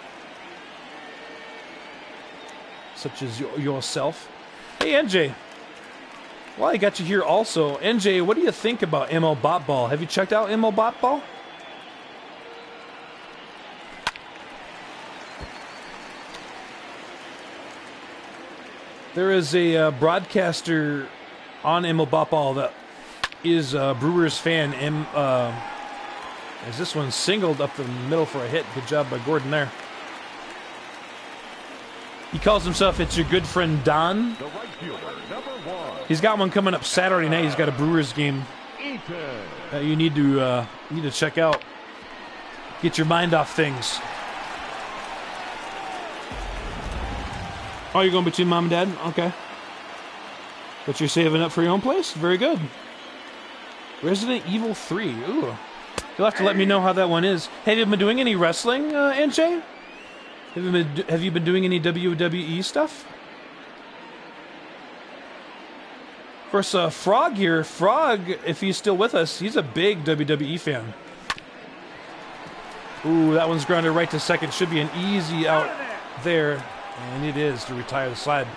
Speaker 1: such as yourself. Hey, NJ. Well, I got you here also. NJ, what do you think about ML Bot Ball? Have you checked out ML Bot Ball? There is a broadcaster on ML Bot Ball that is a Brewers fan. As this one singled up the middle for a hit. Good job by Gordon there. He calls himself It's Your Good Friend Don.
Speaker 2: The right fielder, number 1.
Speaker 1: He's got one coming up Saturday night. He's got a Brewers game
Speaker 2: Ethan.
Speaker 1: that you need to check out. Get your mind off things. Oh, you're going between mom and dad? Okay. But you're saving up for your own place? Very good. Resident Evil 3. Ooh. You'll have to let me know how that one is. Have you been doing any wrestling, NJ? Have you been doing any WWE stuff? Of course, Frog here. Frog, if he's still with us, he's a big WWE fan. Ooh, that one's grounded right to second. Should be an easy out there. And it is to retire the slide.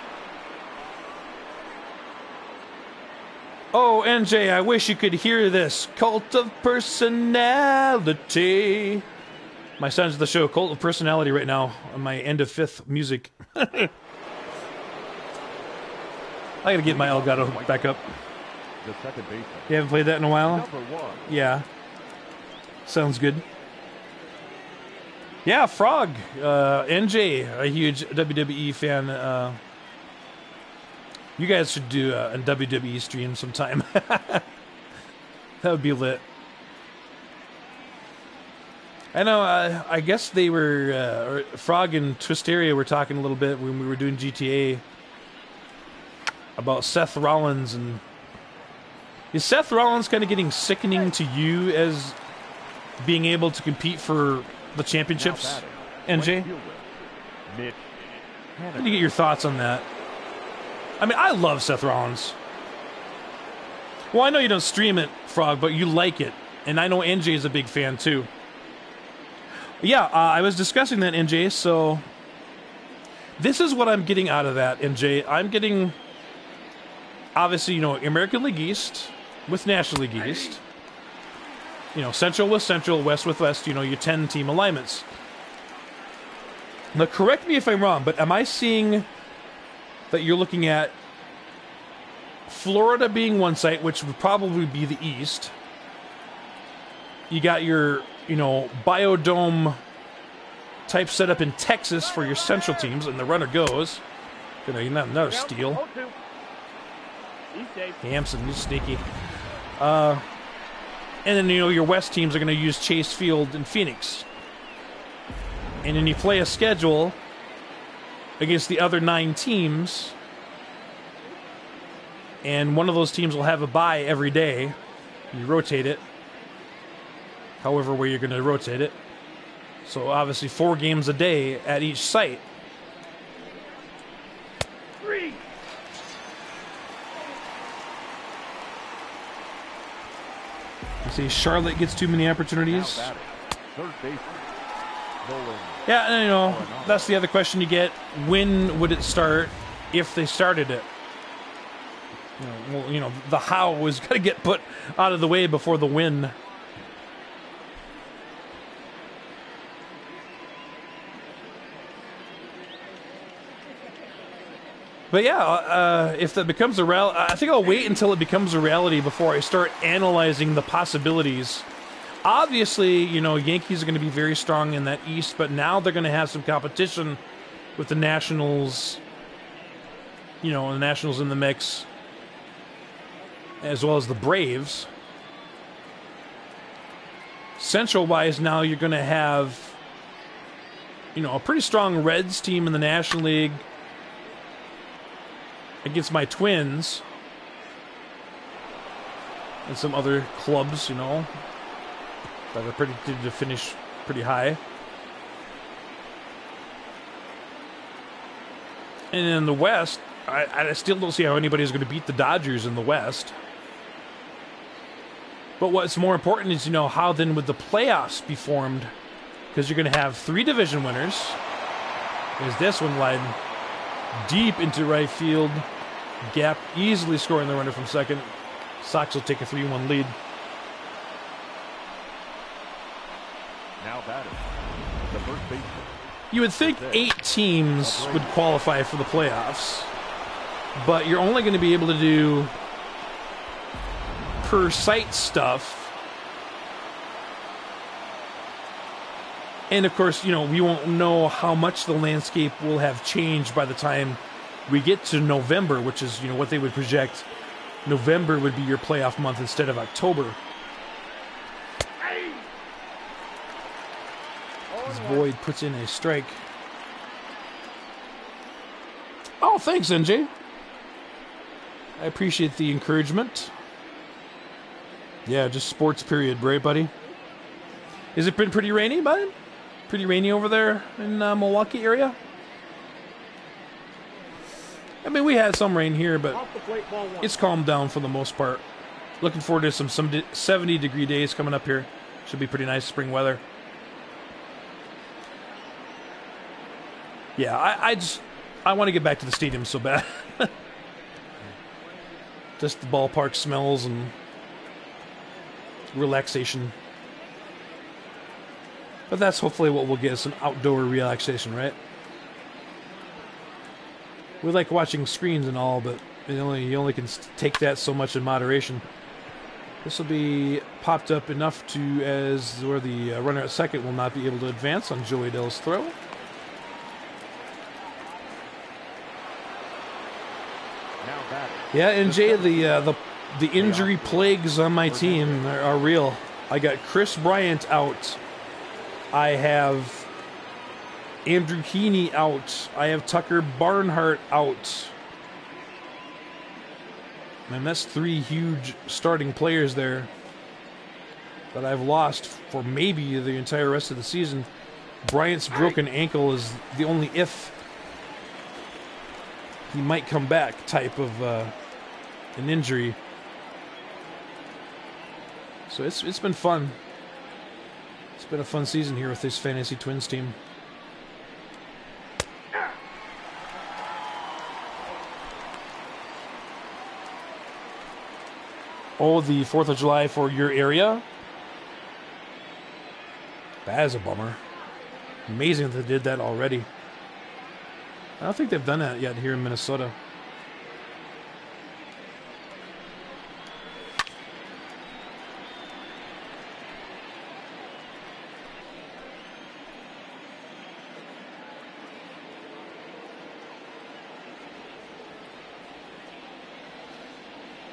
Speaker 1: Oh, NJ, I wish you could hear this. Cult of Personality. My son's the show, Cult of Personality, right now on my end of fifth music. I gotta get my Elgato back up.
Speaker 2: The second baseman.
Speaker 1: You haven't played that in a while?
Speaker 2: Number 1.
Speaker 1: Yeah. Sounds good. Yeah, Frog. NJ, a huge WWE fan. You guys should do a WWE stream sometime. That would be lit. I know, I guess they were, Frog and Twisteria were talking a little bit when we were doing GTA about Seth Rollins. And is Seth Rollins kind of getting sickening to you as being able to compete for the championships, NJ?
Speaker 2: Mitch.
Speaker 1: How do you get your thoughts on that? I mean, I love Seth Rollins. Well, I know you don't stream it, Frog, but you like it. And I know NJ is a big fan, too. Yeah, I was discussing that, NJ, so this is what I'm getting out of that, NJ. I'm getting, obviously, you know, American League East with National League East. You know, Central with Central, West with West, you know, your 10-team alignments. Now, correct me if I'm wrong, but am I seeing that you're looking at Florida being one site, which would probably be the East. You got your, you know, biodome type setup in Texas for your Central teams, and the runner goes. You know, another steal. Hampson, you sneaky. And then, you know, your West teams are going to use Chase Field in Phoenix. And then you play a schedule against the other 9 teams, and one of those teams will have a bye every day. You rotate it, however way you're going to rotate it. So obviously 4 games a day at each site.
Speaker 3: 3.
Speaker 1: You see, Charlotte gets too many opportunities.
Speaker 2: Third baseman.
Speaker 1: Yeah, and, you know, that's the other question you get. When would it start if they started it? You know, well, you know, the how was going to get put out of the way before the when. But yeah, if that becomes a reality, I think I'll wait until it becomes a reality before I start analyzing the possibilities. Obviously, you know, Yankees are going to be very strong in that East, but now they're going to have some competition with the Nationals, you know, the Nationals in the mix, as well as the Braves. Central-wise, now you're going to have, you know, a pretty strong Reds team in the National League against my Twins and some other clubs, you know, that are predicted to finish pretty high. And in the West, I still don't see how anybody's going to beat the Dodgers in the West. But what's more important is, you know, how then would the playoffs be formed? Because you're going to have 3 division winners. There's this one, Leiden. deep into right field. Gap easily scoring the runner from second. Sox will take a 3-1 lead.
Speaker 2: Now batting, the first baseman.
Speaker 1: You would think 8 teams would qualify for the playoffs, but you're only going to be able to do per site stuff. And of course, you know, we won't know how much the landscape will have changed by the time we get to November, which is, you know, what they would project. November would be your playoff month instead of October. As Boyd puts in a strike. Oh, thanks, NJ. I appreciate the encouragement. Yeah, just sports period, right, buddy? Has it been pretty rainy, bud? Pretty rainy over there in Milwaukee area? I mean, we had some rain here, but it's calmed down for the most part. Looking forward to some 70-degree days coming up here. Should be pretty nice spring weather. Yeah, I want to get back to the stadium so bad. Just the ballpark smells and relaxation. But that's hopefully what we'll get, is some outdoor relaxation, right? We like watching screens and all, but you only can take that so much in moderation. This will be popped up enough to as where the runner at second will not be able to advance on Joey Dell's throw.
Speaker 2: Now batting.
Speaker 1: Yeah, and Jay, the injury plagues on my team are real. I got Chris Bryant out. I have Andrew Heaney out. I have Tucker Barnhart out. Man, that's 3 huge starting players there that I've lost for maybe the entire rest of the season. Bryant's broken ankle is the only if he might come back type of an injury. So it's been fun. It's been a fun season here with this Fantasy Twins team. Oh, the 4th of July for your area? That is a bummer. Amazing that they did that already. I don't think they've done that yet here in Minnesota.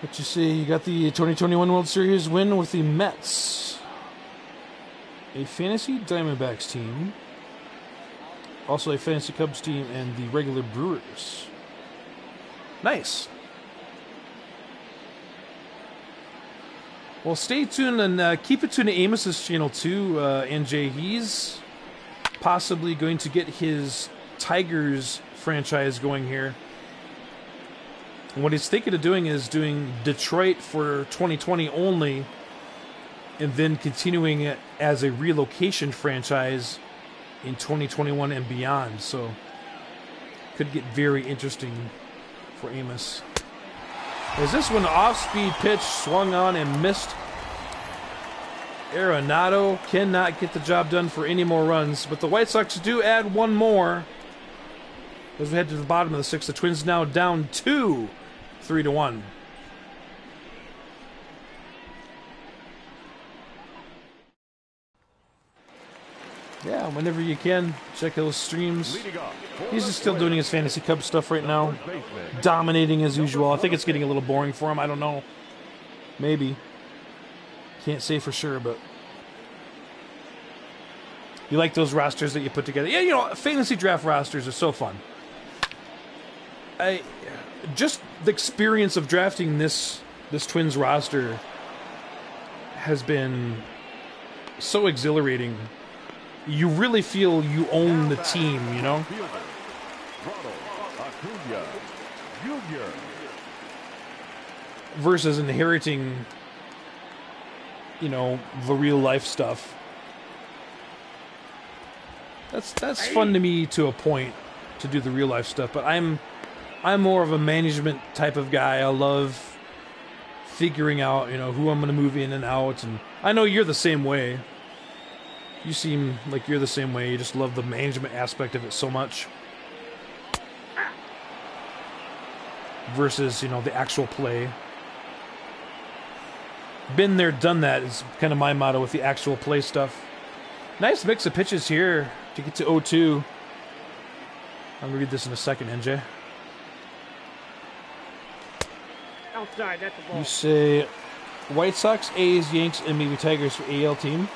Speaker 1: What you see, you got the 2021 World Series win with the Mets. A Fantasy Diamondbacks team. Also a Fantasy Cubs team and the regular Brewers. Nice. Well, stay tuned and keep it tuned to Amos's channel too, NJ. He's possibly going to get his Tigers franchise going here. And what he's thinking of doing is doing Detroit for 2020 only, and then continuing it as a relocation franchise in 2021 and beyond. So, could get very interesting for Amos. Is this one off-speed pitch swung on and missed? Arenado cannot get the job done for any more runs, but the White Sox do add one more. As we head to the bottom of the 6th, the Twins now down 2, 3-1. Yeah, whenever you can, check those streams. He's just still doing his Fantasy Cubs stuff right now. Dominating as usual. I think it's getting a little boring for him. I don't know. Maybe. Can't say for sure, but... You like those rosters that you put together? Yeah, you know, fantasy draft rosters are so fun. Just the experience of drafting this Twins roster has been so exhilarating. You really feel you own the team, you know? Versus inheriting, you know, the real life stuff. That's fun to me to a point, to do the real life stuff. But I'm more of a management type of guy. I love figuring out, you know, who I'm going to move in and out, and I know you're the same way. You seem like you're the same way. You just love the management aspect of it so much. Versus, you know, the actual play. Been there, done that is kind of my motto with the actual play stuff. Nice mix of pitches here to get to 0-2. I'm going to read this in a second, NJ.
Speaker 3: Outside, that's a ball.
Speaker 1: You say White Sox, A's, Yanks, and maybe Tigers for AL team.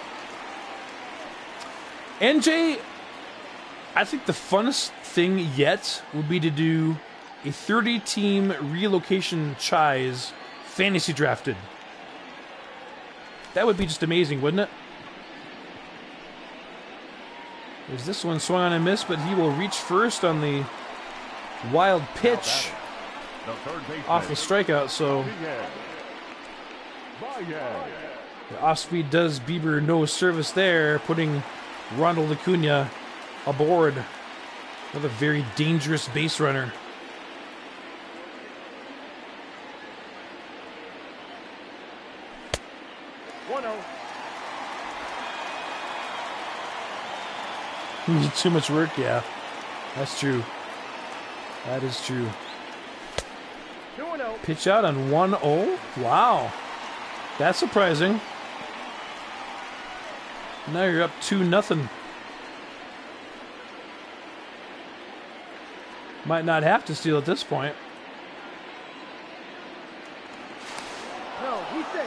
Speaker 1: NJ, I think the funnest thing yet would be to do a 30-team relocation Chais fantasy drafted. That would be just amazing, wouldn't it? There's this one swung on and missed, but he will reach first on the wild pitch off the strikeout, so the off-speed does Bieber no service there, putting Ronald Acuna aboard. Another very dangerous base runner. Too much work, yeah. That's true. That is true.
Speaker 3: 2-0.
Speaker 1: Pitch out on 1-0. Wow. That's surprising. Now you're up 2-0. Might not have to steal at this point.
Speaker 3: No, he's safe.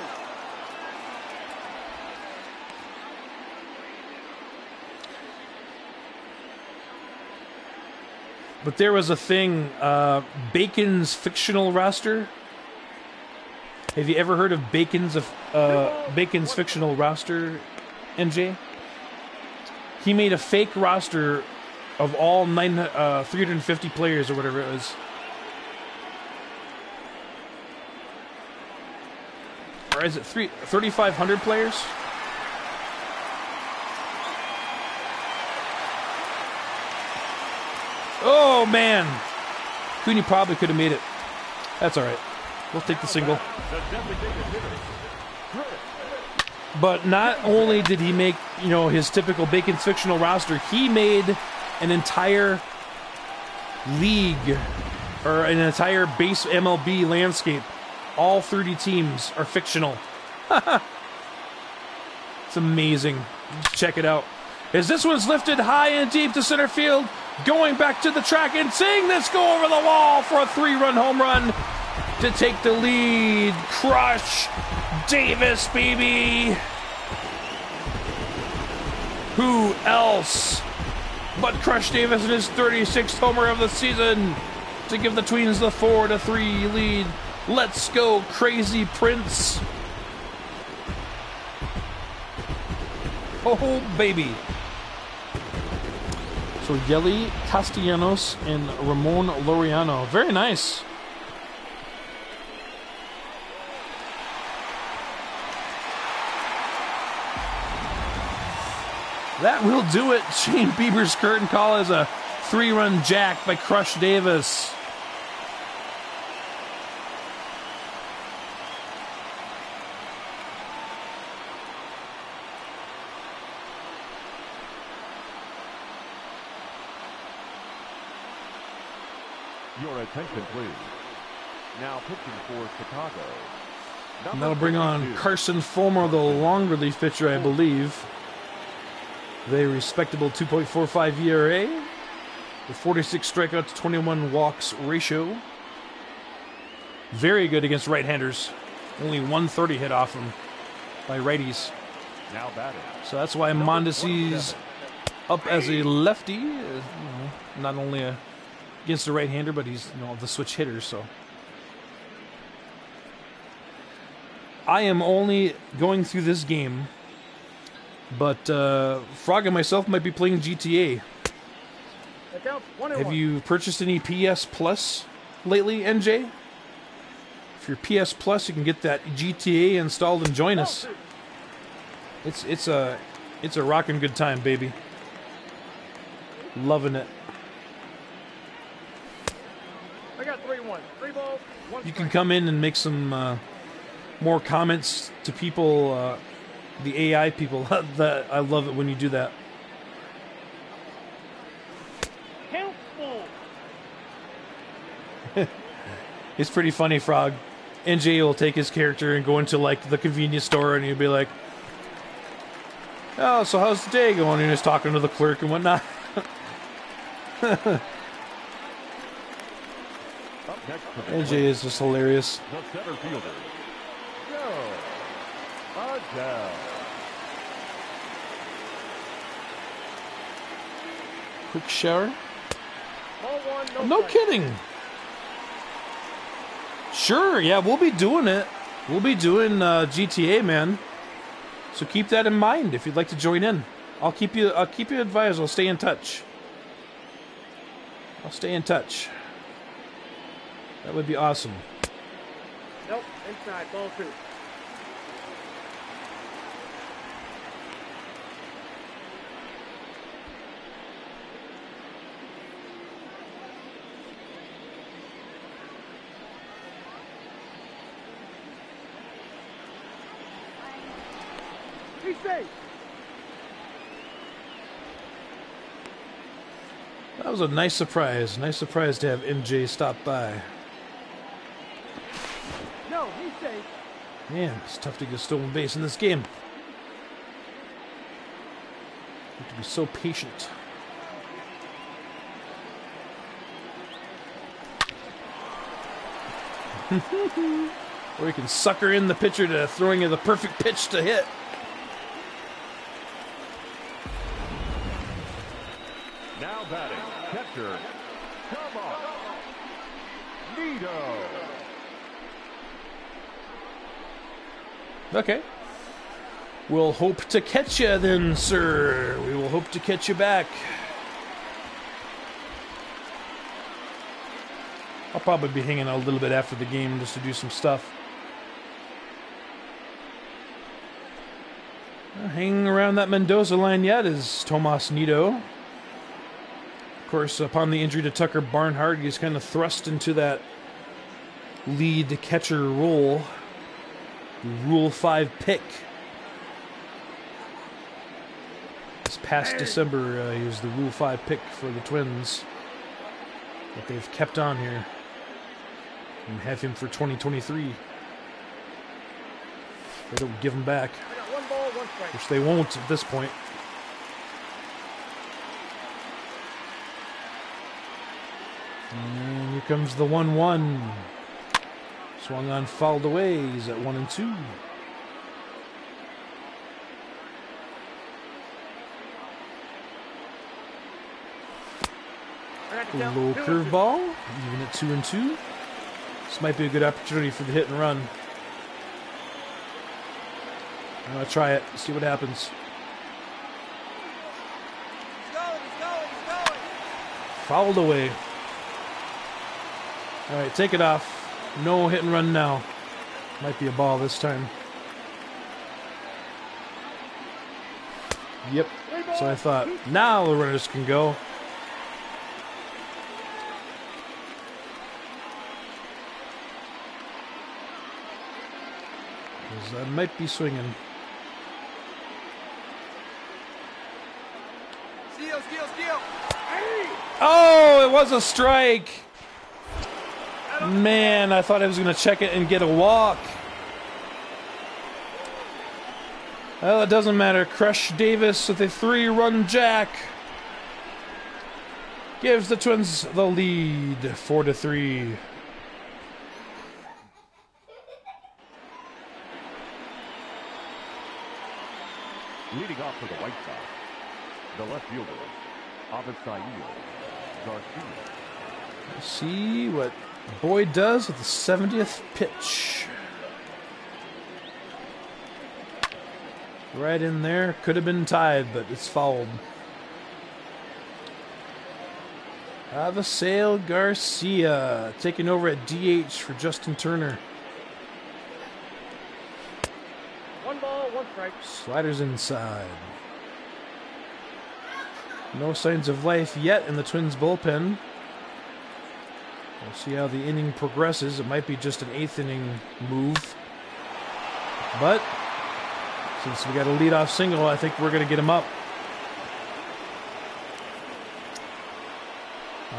Speaker 1: But there was a thing, Bacon's fictional roster. Have you ever heard of Bacon's fictional roster, NJ? He made a fake roster of all 350 players or whatever it was. Or is it 3,500 players? Oh, man. Cooney probably could have made it. That's all right. We'll take the single. But not only did he make, you know, his typical Bacon's fictional roster, he made an entire league or an entire base MLB landscape. All 30 teams are fictional. It's amazing. Check it out. As this one's lifted high and deep to center field, going back to the track and seeing this go over the wall for a 3-run home run to take the lead. Crush Davis, baby. Who else but Crush Davis in his 36th homer of the season to give the Tweens the 4-3 lead. Let's go, Crazy Prince. Oh, baby. So Yeli Castellanos and Ramon Laureano. Very nice. That will do it. Shane Bieber's curtain call is a 3-run jack by Crush Davis.
Speaker 2: Your attention, please. Now pitching for Chicago.
Speaker 1: And that'll bring on Carson Fulmer, the long relief pitcher, I believe. Very respectable 2.45 ERA. With 46 strikeouts, 21 walks ratio. Very good against right-handers. Only 130 hit off him by righties.
Speaker 2: Now batting.
Speaker 1: So that's why Mondesi's up as a lefty. You know, not only against a right-hander, but he's, you know, the switch hitter. So I am only going through this game, but Frog and myself might be playing GTA. Have you purchased any PS Plus lately, NJ? If you're PS Plus, you can get that GTA installed and join us. It's a rockin' good time, baby. Loving it.
Speaker 3: 1. 3 balls, 1
Speaker 1: You
Speaker 3: strike.
Speaker 1: can come in and make some more comments to people, the AI people. That I love it when you do that.
Speaker 3: Count ball.
Speaker 1: It's pretty funny, Frog. NJ will take his character and go into like the convenience store, and he'll be like, "Oh, so how's the day going?" And he's talking to the clerk and whatnot.
Speaker 2: Up next for the
Speaker 1: NJ
Speaker 2: Twins,
Speaker 1: is just hilarious.
Speaker 2: the center fielder, Joe Adele.
Speaker 1: Quick shower.
Speaker 3: Ball 1, no
Speaker 1: No
Speaker 3: strike.
Speaker 1: kidding. Sure, yeah, we'll be doing it. We'll be doing GTA, man. So keep that in mind if you'd like to join in. I'll keep you advised. I'll stay in touch. I'll stay in touch. That would be awesome.
Speaker 3: Nope, inside, ball 2. He's safe.
Speaker 1: That was a nice surprise. Nice surprise to have MJ stop by.
Speaker 3: No, he's safe.
Speaker 1: Man, it's tough to get a stolen base in this game. You have to be so patient. Or you can sucker in the pitcher to throwing you the perfect pitch to hit.
Speaker 2: Now batting, catcher, come on, Nito.
Speaker 1: Okay. We'll hope to catch you then, sir. We will hope to catch you back. I'll probably be hanging out a little bit after the game just to do some stuff. Hanging around that Mendoza line yet is Tomas Nido. Of course, upon the injury to Tucker Barnhart, he's kind of thrust into that lead catcher role. Rule 5 pick. This past December, he was the Rule 5 pick for the Twins. That they've kept on here. And have him for 2023. They don't give him back.
Speaker 3: I got 1 ball, 1 strike.
Speaker 1: Which they won't at this point. And here comes the 1-1. Swung on, fouled away. He's at 1-2.
Speaker 3: I got the count.
Speaker 1: Low
Speaker 3: 2 and 2.
Speaker 1: curveball, even at 2-2. This might be a good opportunity for the hit and run. I'm gonna try it, see what happens.
Speaker 3: He's going.
Speaker 1: Fouled away. All right, take it off. No hit and run now. Might be a ball this time. Yep. So I thought, now the runners can go. 'Cause I might be swinging.
Speaker 3: Steal.
Speaker 1: Oh, it was a strike. Man, I thought I was going to check it and get a walk. Well, it doesn't matter. Crush Davis with a 3-run jack. Gives the Twins the lead, 4-3.
Speaker 2: Leading off for the White Sox, the left fielder, Avisail Garcia.
Speaker 1: Let's see what Boyd does with the 70th pitch. Right in there. Could have been tied, but it's fouled. Avisail Garcia taking over at DH for Justin Turner.
Speaker 3: 1 ball, 1 strike.
Speaker 1: Sliders inside. No signs of life yet in the Twins bullpen. We'll see how the inning progresses. It might be just an 8th inning move. But since we got a leadoff single, I think we're going to get him up.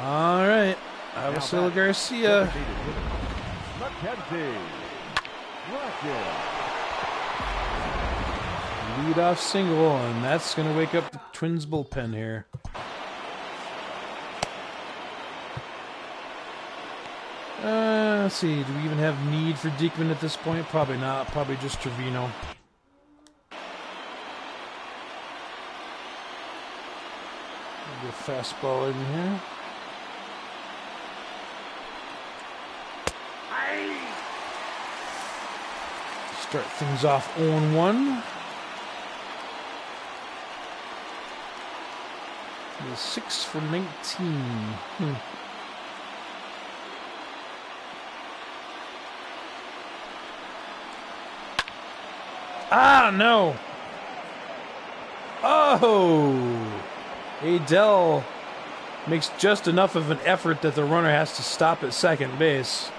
Speaker 1: All right. Avasila Garcia. Leadoff single, and that's going to wake up the Twins bullpen here. Let's see. Do we even have need for Diekman at this point? Probably not. Probably just Trevino. Maybe a fastball in here. Start things off 0-1. 6 for 19. Ah, no. Oh. Adele makes just enough of an effort that the runner has to stop at second base.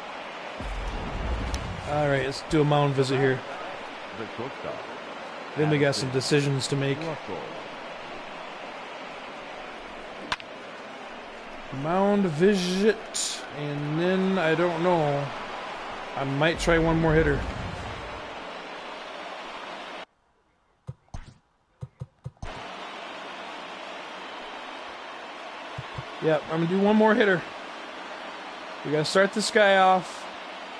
Speaker 1: All right, let's do a mound visit here. Then we got some decisions to make. Mound visit, and then I don't know. I might try one more hitter. Yep, I'm going to do one more hitter. We got to start this guy off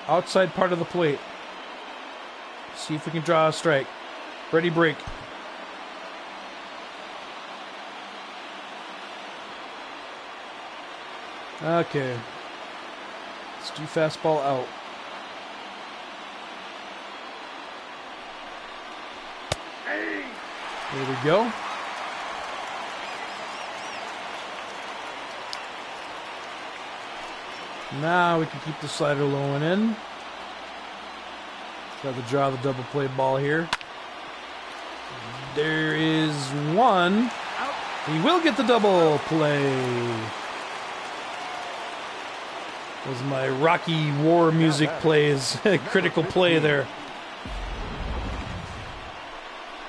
Speaker 1: outside part of the plate. See if we can draw a strike. Ready, break. Okay. Let's do fastball out. There we go. Now we can keep the slider low and in. Got to draw the double play ball here. There is one. He will get the double play. As my Rocky War music plays. Critical play there.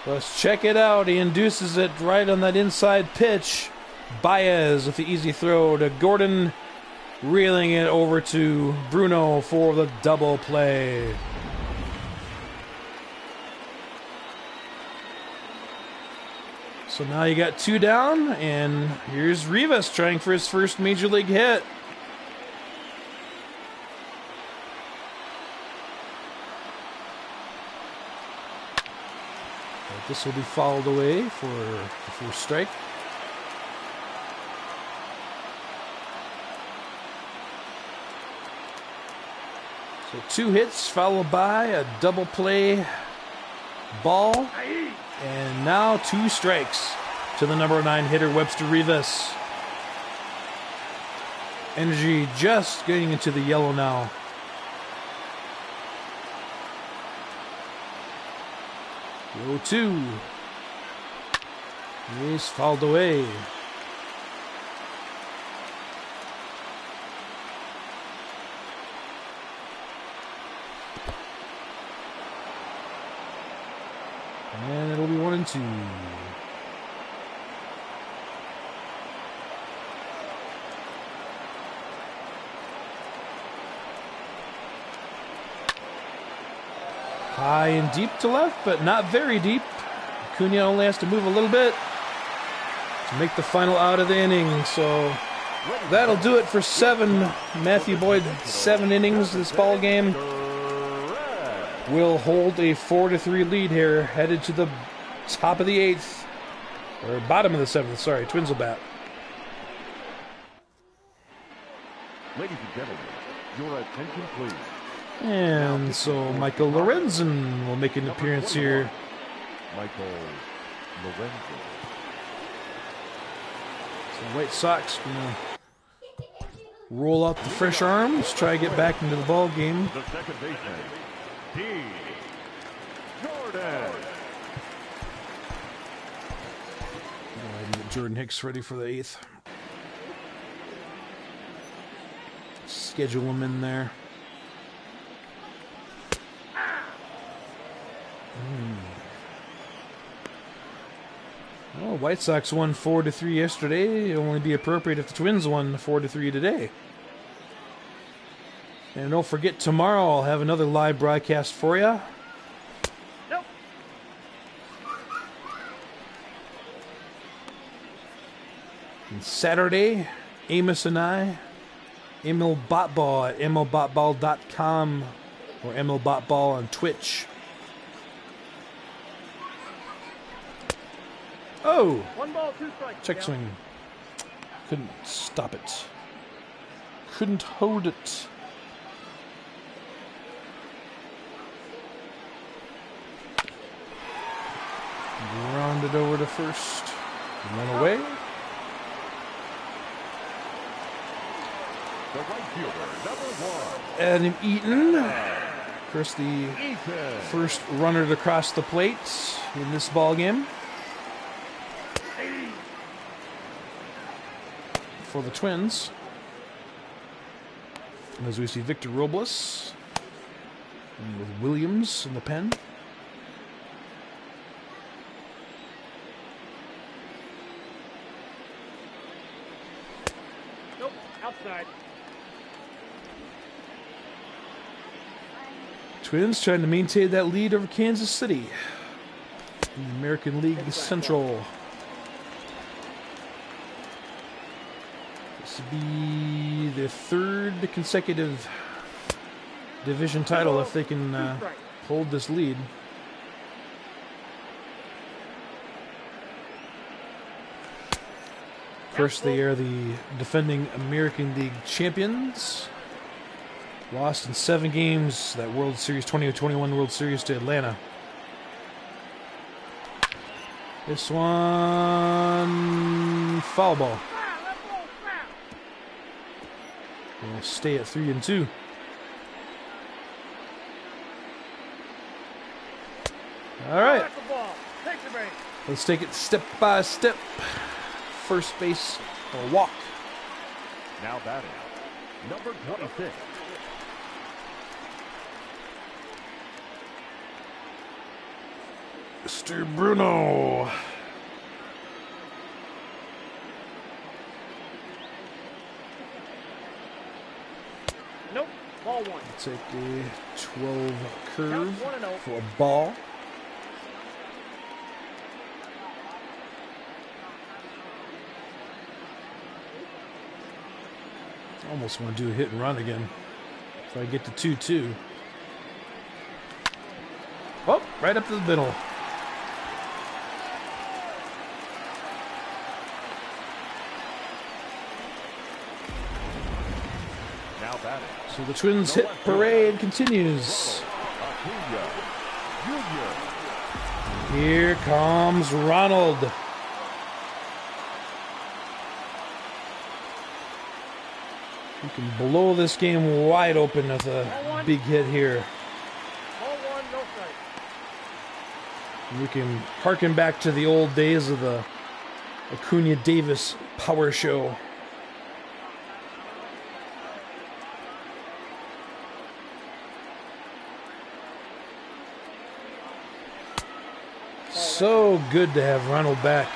Speaker 1: Let's check it out. He induces it right on that inside pitch. Baez with the easy throw to Gordon, reeling it over to Bruno for the double play. So now you got 2 down, and here's Rivas trying for his first major league hit. But this will be fouled away for the first strike. So 2 hits followed by a double play ball. And now 2 strikes to the number 9 hitter, Webster Rivas. Energy just getting into the yellow now. Go 2. He's fouled away. And it'll be 1-2. High and deep to left, but not very deep. Acuna only has to move a little bit to make the final out of the inning. So that'll do it for 7. Matthew Boyd, 7 innings this ball game. Will hold a 4-3 lead here, headed to the top of the 8th, or bottom of the 7th. Sorry, Twins will bat.
Speaker 2: Ladies and gentlemen, your attention please.
Speaker 1: And so Michael Lorenzen will make an appearance here.
Speaker 2: Michael Lorenzen.
Speaker 1: So White Sox gonna roll out the fresh arms, try to get back into the ball game.
Speaker 2: The second baseman, D. Jordan.
Speaker 1: Go ahead and get Jordan Hicks ready for the 8th. schedule them in there. Well, White Sox won 4-3 yesterday. It'll only be appropriate if the Twins won 4-3 today. And don't forget, tomorrow I'll have another live broadcast for you.
Speaker 3: Nope.
Speaker 1: And Saturday, Amos and I, Emil Botball at emilbotball.com or Emil Botball on Twitch. Oh!
Speaker 3: 1 ball, 2 strikes.
Speaker 1: Check
Speaker 3: Count.
Speaker 1: swing. Couldn't stop it. Couldn't hold it. Rounded over to first. Run away.
Speaker 2: The right fielder, number 1.
Speaker 1: Adam Eaton. Of course, the
Speaker 2: Ethan.
Speaker 1: first runner to cross the plate in this ball game for the Twins. As we see Victor Robles and with Williams in the pen.
Speaker 3: Nope. Outside.
Speaker 1: Twins trying to maintain that lead over Kansas City in the American League Central. This would be the third consecutive division title if they can hold this lead. Of course, they are the defending American League champions. Lost in 7 games that World Series 2021 World Series to Atlanta. This one foul ball. We'll stay at 3-2. All right,
Speaker 3: Back the ball. Take the base.
Speaker 1: let's take it step by step. First base, a walk.
Speaker 2: Now batting, number 26.
Speaker 1: Mr. Bruno.
Speaker 3: Nope. Ball 1.
Speaker 1: Take a 12 curve
Speaker 3: Count 1-0.
Speaker 1: for a ball. Almost want to do a hit and run again. If I get to 2-2. Oh, right up to the middle.
Speaker 2: Now batting,
Speaker 1: So the Twins hit parade continues.
Speaker 2: Acuna Jr.
Speaker 1: Here comes Ronald. He can blow this game wide open with a big hit here.
Speaker 3: Ball 1, no strike.
Speaker 1: We can harken back to the old days of the Acuna Davis power show. So good to have Ronald back.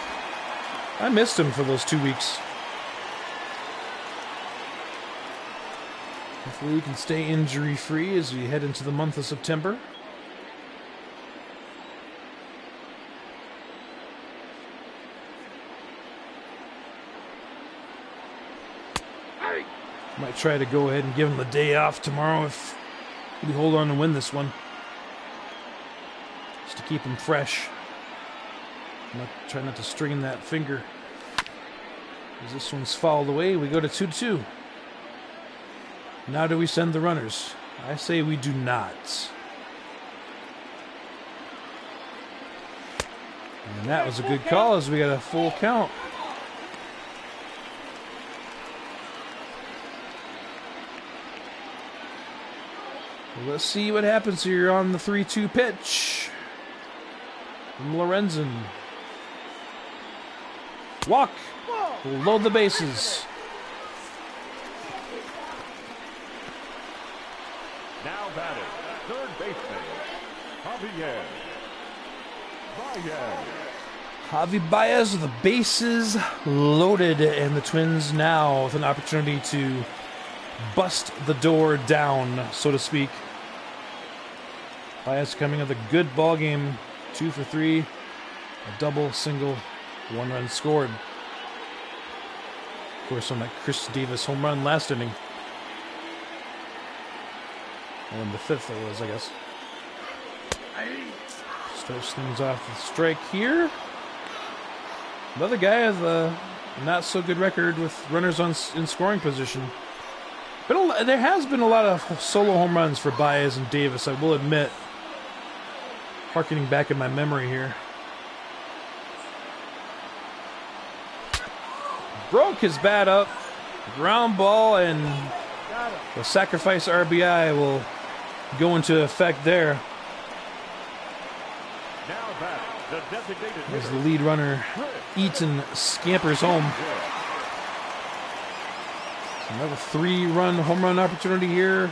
Speaker 1: I missed him for those 2 weeks. Hopefully we can stay injury-free as we head into the month of September. Might try to go ahead and give him the day off tomorrow if we hold on to win this one. Just to keep him fresh. Try not to strain that finger. As this one's fouled away, we go to 2-2. Now do we send the runners? I say we do not. And that was a good call as we got a full count. Well, let's see what happens here on the 3-2 pitch. From Lorenzen. Walk. We'll load the bases.
Speaker 2: base Javier Baez.
Speaker 1: Javi Baez with the bases loaded, and the Twins now with an opportunity to bust the door down, so to speak. Baez coming with a good ball game, 2 for 3, a double, single, 1 run scored. Of course, on that Chris Davis home run last inning. Or in the 5th it was, I guess. Starts things off with a strike here. Another guy with a not so good record with runners in scoring position. But there has been a lot of solo home runs for Baez and Davis, I will admit. Harkening back in my memory here. Broke his bat up. Ground ball, and the sacrifice RBI will go into effect there.
Speaker 2: Now back, the designated
Speaker 1: As
Speaker 2: hitter.
Speaker 1: the lead runner Eaton scampers home. Another 3-run home run opportunity here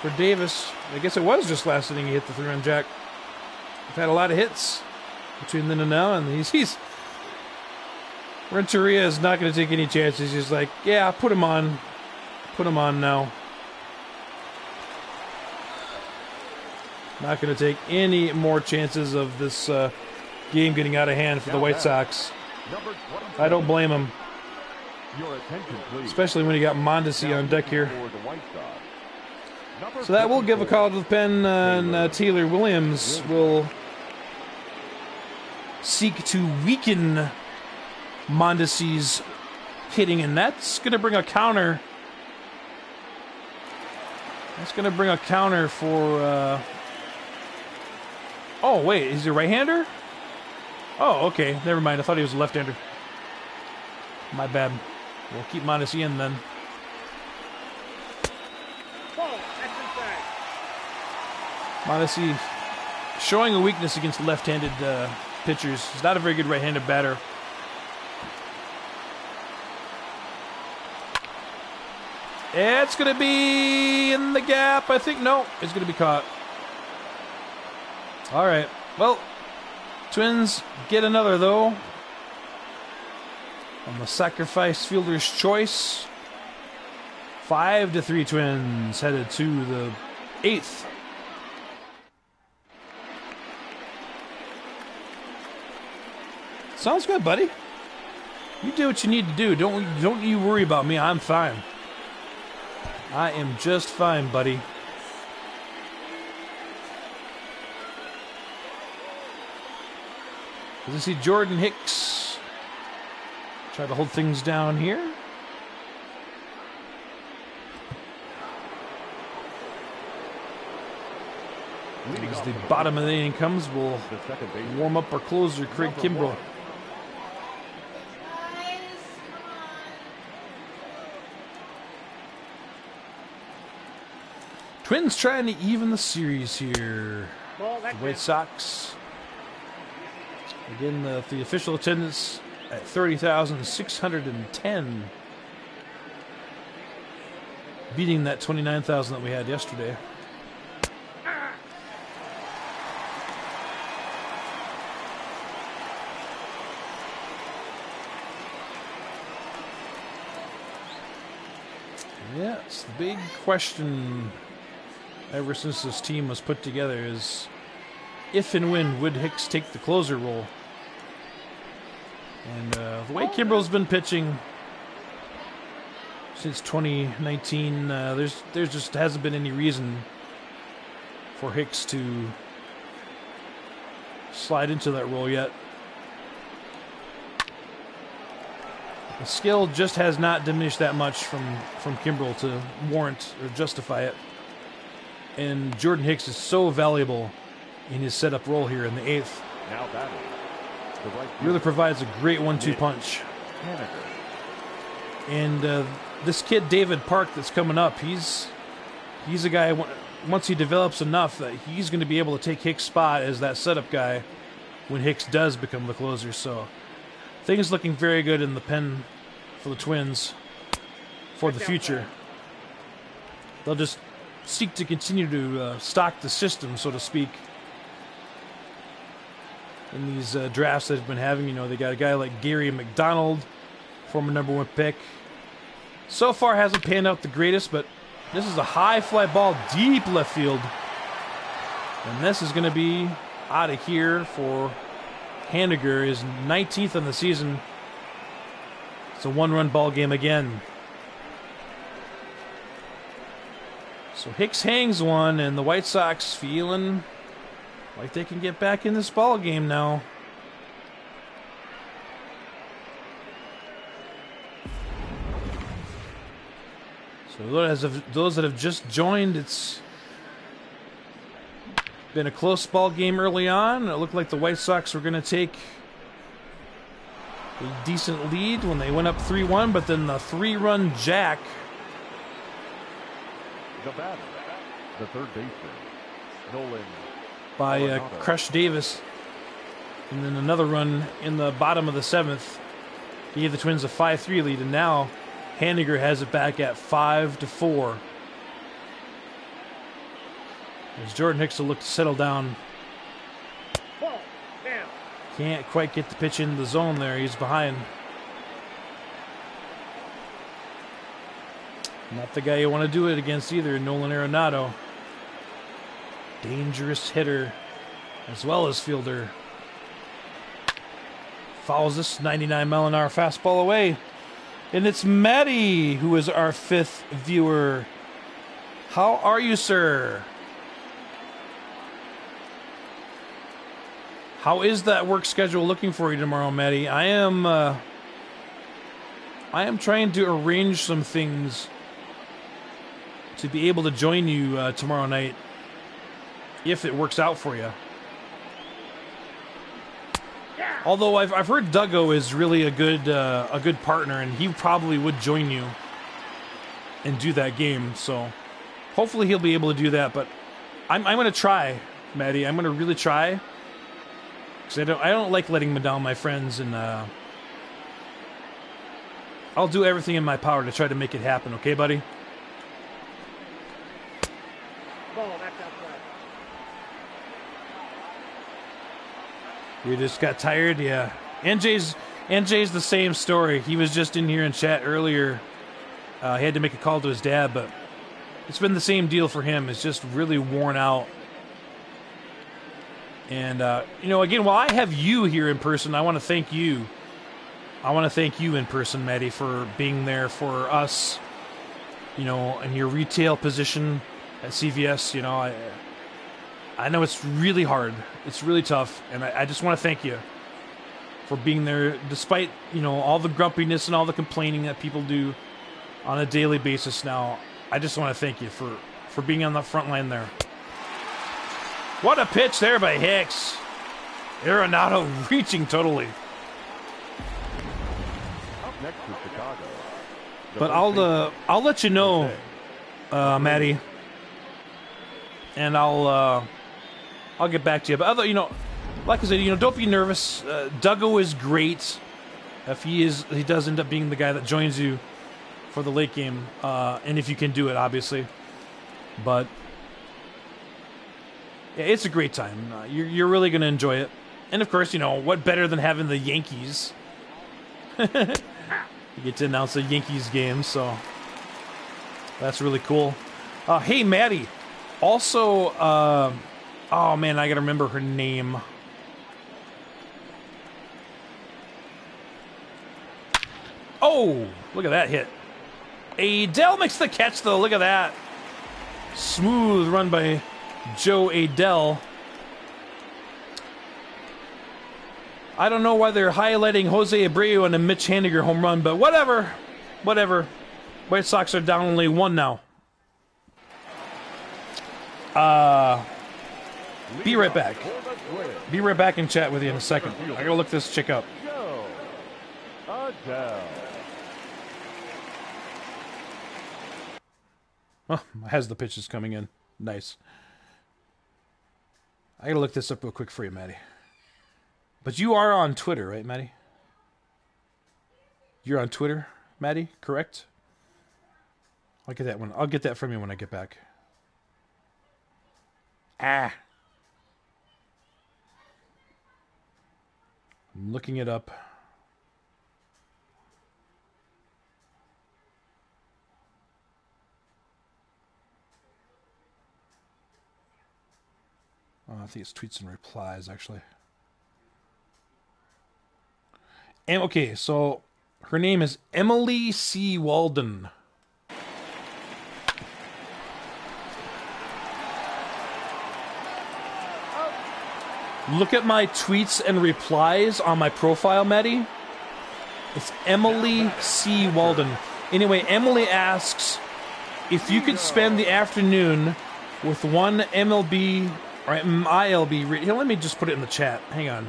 Speaker 1: for Davis. I guess it was just last inning he hit the 3-run jack. We've had a lot of hits between then and now, and he's Renteria is not going to take any chances. He's like, yeah, put him on now. Not going to take any more chances of this game getting out of hand for the White Sox.
Speaker 2: Number 27.
Speaker 1: I don't blame him,
Speaker 2: Your attention, please.
Speaker 1: especially when you got Mondesi on deck here.
Speaker 2: For the White Sox. Number
Speaker 1: So that will give a
Speaker 2: 54.
Speaker 1: call to the pen, and Taylor Williams will seek to weaken Mondesi's hitting, and that's going to bring a counter. That's going to bring a counter for... Oh, wait, is he a right-hander? Oh, okay, never mind. I thought he was a left-hander. My bad. We'll keep Mondesi in then.
Speaker 3: Ball. That's inside.
Speaker 1: Mondesi showing a weakness against left-handed pitchers. He's not a very good right-handed batter. It's going to be in the gap. I think, no, it's going to be caught. All right. Well, Twins get another, though. On the sacrifice fielder's choice. 5-3 Twins headed to the 8th. Sounds good, buddy. You do what you need to do. Don't you worry about me. I'm fine. I am just fine, buddy. As I see Jordan Hicks try to hold things down here. As the bottom of the inning comes, we'll
Speaker 2: The second base.
Speaker 1: warm up our closer, Craig
Speaker 2: Number
Speaker 1: Kimbrell.
Speaker 2: 1.
Speaker 1: Twins trying to even the series here.
Speaker 3: Ball.
Speaker 1: The
Speaker 3: That's
Speaker 1: White
Speaker 3: it.
Speaker 1: Sox. Again, the official attendance at 30,610. Beating that 29,000 that we had yesterday. Yeah, it's the big question ever since this team was put together is if and when would Hicks take the closer role? And the way Kimbrell's been pitching since 2019, there's just hasn't been any reason for Hicks to slide into that role yet. The skill just has not diminished that much from Kimbrell to warrant or justify it. And Jordan Hicks is so valuable in his setup role here in the 8th.
Speaker 2: Now batting. The right
Speaker 1: Really provides a great 1-2 punch.
Speaker 2: Haniger.
Speaker 1: And this kid David Park that's coming up, he's a guy, once he develops enough, that he's going to be able to take Hicks' spot as that setup guy when Hicks does become the closer. So things looking very good in the pen for the Twins for the future. They'll just seek to continue to stock the system, so to speak. In these drafts that have been having, you know, they got a guy like Gary McDonald, former #1 pick. So far hasn't panned out the greatest, but this is a high fly ball deep left field. And this is going to be out of here for Haniger, his 19th on the season. It's a 1-run ball game again. So Hicks hangs one, and the White Sox feeling like they can get back in this ball game now. So those that have just joined, it's been a close ball game early on. It looked like the White Sox were going to take a decent lead when they went up 3-1, but then the 3-run jack.
Speaker 2: The batter, the third baseman, Nolan.
Speaker 1: By Crush Davis. And then another run in the bottom of the 7th gave the Twins a 5-3 lead, and now Haniger has it back at 5-4. As Jordan Hicks will look to settle down. Can't quite get the pitch into the zone there. He's behind. Not the guy you want to do it against either, Nolan Arenado. Dangerous hitter as well as fielder. Fouls this 99-mile-an-hour fastball away. And it's Matty who is our 5th viewer. How are you, sir? How is that work schedule looking for you tomorrow, Matty? I am trying to arrange some things to be able to join you tomorrow night, if it works out for you. Although I've heard Duggo is really a good partner, and he probably would join you and do that game. So hopefully he'll be able to do that. But I'm going to try, Matty. I'm going to really try, because I don't like letting down my friends, and I'll do everything in my power to try to make it happen. Okay, buddy? You just got tired? Yeah. NJ's the same story. He was just in here in chat earlier. He had to make a call to his dad, but it's been the same deal for him. It's just really worn out. And, again, while I have you here in person, I want to thank you. I want to thank you in person, Matty, for being there for us, in your retail position at CVS. I know it's really hard. It's really tough. And I just want to thank you for being there despite, all the grumpiness and all the complaining that people do on a daily basis now. I just want to thank you for being on the front line there. What a pitch there by Hicks. Arenado reaching totally.
Speaker 2: Up next is Chicago.
Speaker 1: But I'll let you know, Matty, and I'll get back to you. But other, like I said, don't be nervous. Duggo is great. If he does end up being the guy that joins you for the late game, and if you can do it, obviously. But yeah, it's a great time. You're really going to enjoy it. And of course, what better than having the Yankees? You get to announce a Yankees game, so that's really cool. Hey, Maddie. Also, oh man, I got to remember her name. Oh, look at that hit. Adele makes the catch, though. Look at that. Smooth run by Joe Adele. I don't know why they're highlighting Jose Abreu and a Mitch Haniger home run, but whatever. Whatever. White Sox are down only 1 now. Be right back. Be right back and chat with you in a second. I gotta look this chick up.
Speaker 2: Adele.
Speaker 1: Oh, has the pitches coming in. Nice. I gotta look this up real quick for you, Maddie. But you are on Twitter, right, Maddie? You're on Twitter, Maddie, correct? I'll get that one. I'll get that from you when I get back. Ah. I'm looking it up. I think it's tweets and replies, actually. And okay, so her name is Emily C. Walden. Look at my tweets and replies on my profile, Maddie. It's Emily C. Walden. Anyway, Emily asks if you could spend the afternoon with one MLB or ILB. Here, let me just put it in the chat. Hang on.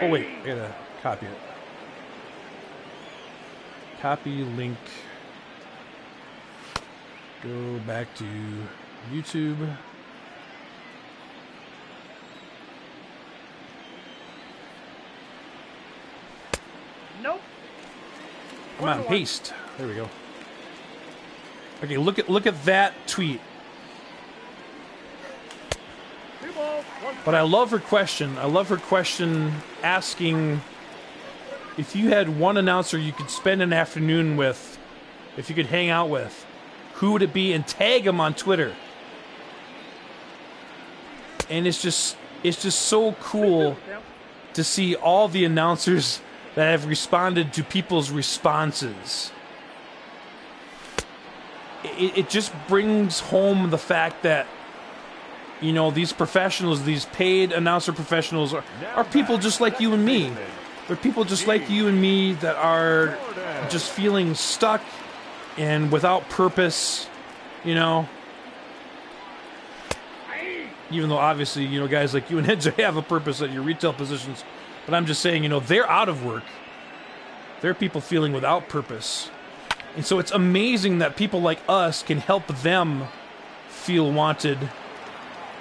Speaker 1: Oh, wait. I gotta copy it. Copy link. Go back to YouTube.
Speaker 3: Nope.
Speaker 1: Come on, paste. There we go. Okay, look at that tweet. But I love her question. I love her question asking if you had one announcer you could spend an afternoon with, if you could hang out with, who would it be? And tag him on Twitter. And it's just so cool to see all the announcers that have responded to people's responses. It just brings home the fact that, you know, these professionals, these paid announcer professionals are people just like you and me. They're people just like you and me that are just feeling stuck and without purpose, you know. Even though obviously, you know, guys like you and Edge have a purpose at your retail positions. But I'm just saying, you know, they're out of work. They're people feeling without purpose. And so it's amazing that people like us can help them feel wanted.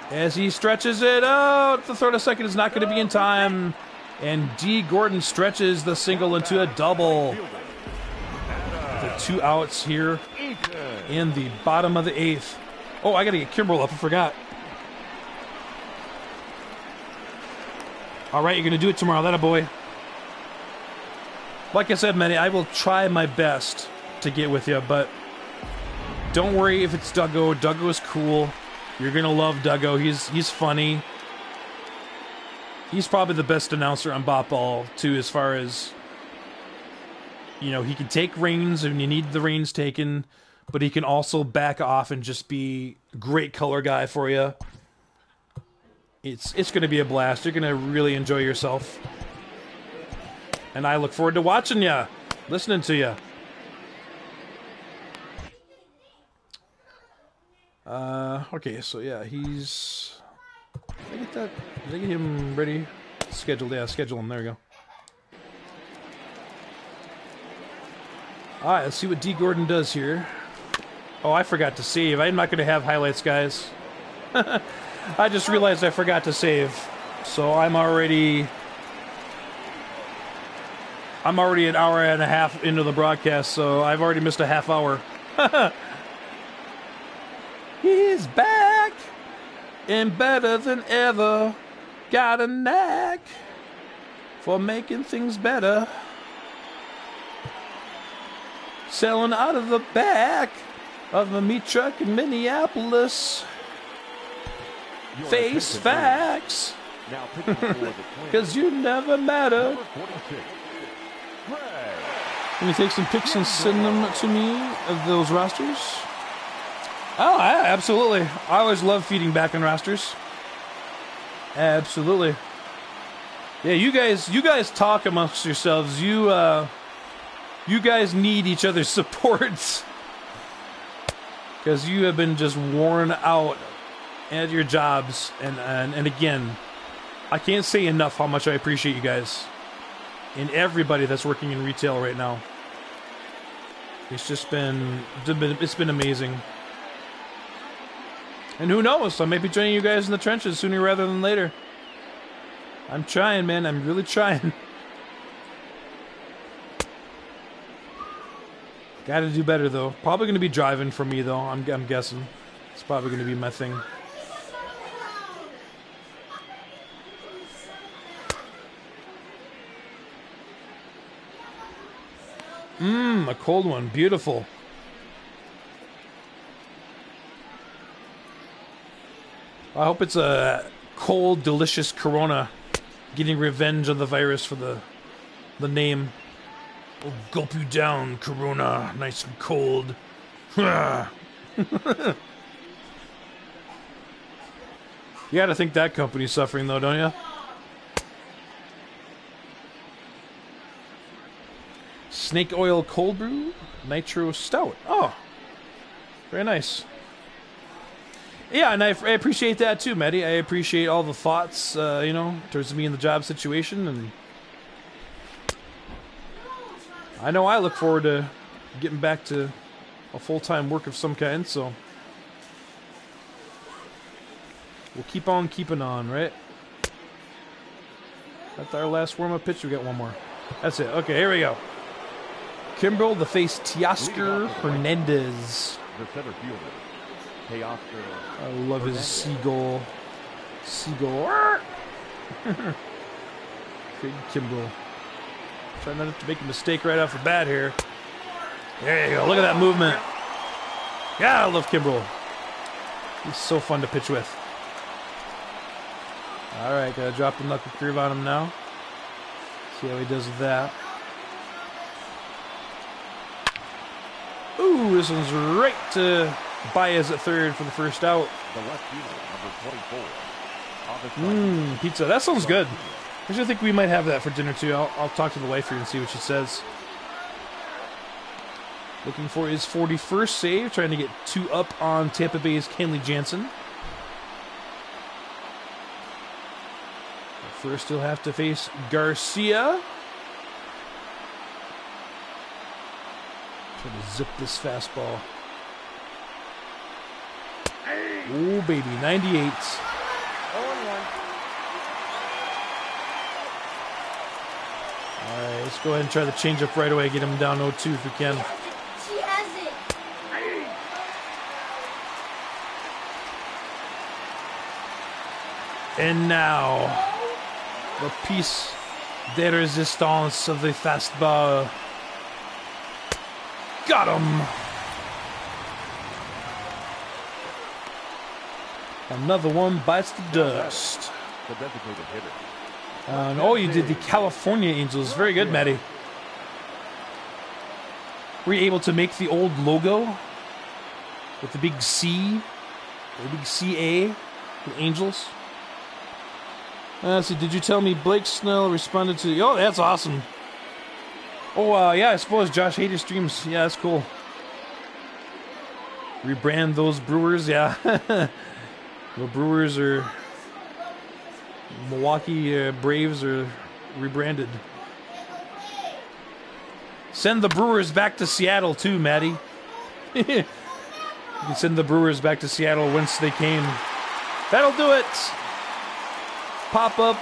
Speaker 1: As he stretches it out, the throw to second is not going to be in time. And D. Gordon stretches the single into a double. The 2 outs here in the bottom of the 8th. Oh, I got to get Kimbrel up. I forgot. All right, you're going to do it tomorrow. That a boy. Like I said, Manny, I will try my best to get with you, but don't worry if it's Duggo. Duggo is cool. You're going to love Duggo. He's funny. He's probably the best announcer on Bop Ball, too, as far as, you know, he can take reins when you need the reins taken, but he can also back off and just be a great color guy for you. It's going to be a blast. You're going to really enjoy yourself. And I look forward to watching you, listening to you. Okay, so yeah, he's... Did I get that? Did I get him ready? Scheduled, yeah, schedule him. There we go. Alright, let's see what D. Gordon does here. Oh, I forgot to save. I'm not going to have highlights, guys. I just realized I forgot to save. So I'm already an hour and a half into the broadcast, so I've already missed a half hour. He's back and better than ever. Got a knack for making things better. Selling out of the back of a meat truck in Minneapolis. Face facts. Because you never matter. Can you take some pics and send them to me of those rosters? Oh, yeah, absolutely. I always love feeding back on rosters. Absolutely. Yeah, you guys talk amongst yourselves. You guys need each other's support. Because you have been just worn out at your jobs. And again, I can't say enough how much I appreciate you guys. And everybody that's working in retail right now. It's been amazing. And who knows, I may be joining you guys in the trenches sooner rather than later. I'm trying, man. I'm really trying. Got to do better, though. Probably going to be driving for me, though. I'm guessing. It's probably going to be my thing. A cold one. Beautiful. I hope it's a cold, delicious Corona. Getting revenge on the virus for the name. I'll gulp you down, Corona. Nice and cold. You gotta think that company's suffering, though, don't you? Snake oil cold brew, nitro stout. Oh, very nice. Yeah, and I appreciate that too, Maddie. I appreciate all the thoughts, you know, towards me in the job situation, and I know I look forward to getting back to a full-time work of some kind. So we'll keep on keeping on, right? That's our last warm-up pitch. We got one more. That's it. Okay, here we go. Kimbrel to face Teoscar Hernandez.
Speaker 2: The center fielder, Teoscar.
Speaker 1: I love his seagull. Seagull. Craig Kimbrel. Try not to make a mistake right off the bat here. There you go. Look at that movement. Yeah, I love Kimbrel. He's so fun to pitch with. All right, gotta drop the knuckle curve on him now. See how he does with that. Ooh, this one's right to Baez at third for the first out.
Speaker 2: The left fielder, number 24.
Speaker 1: Pizza. That sounds good. Actually, I think we might have that for dinner too. I'll talk to the wife here and see what she says. Looking for his 41st save, trying to get 2 up on Tampa Bay's Kenley Jansen. First, he'll have to face Garcia. Try to zip this fastball. Oh, baby, 98. All right, let's go ahead and try the changeup right away. Get him down 0-2 if we can.
Speaker 4: She has it.
Speaker 1: And now, the piece de resistance of the fastball. Got him. Another one bites the dust.
Speaker 2: The designated hitter.
Speaker 1: Oh, you did the California Angels. Very good, Matty. Were you able to make the old logo with the big C, the big CA, the Angels? Let's see, did you tell me Blake Snell responded to... Oh, that's awesome. Oh, yeah, I suppose Josh Hader streams. Yeah, that's cool. Rebrand those Brewers, yeah. The Brewers are... Milwaukee Braves are rebranded. Send the Brewers back to Seattle, too, Maddie. You can send the Brewers back to Seattle whence they came. That'll do it. Pop up.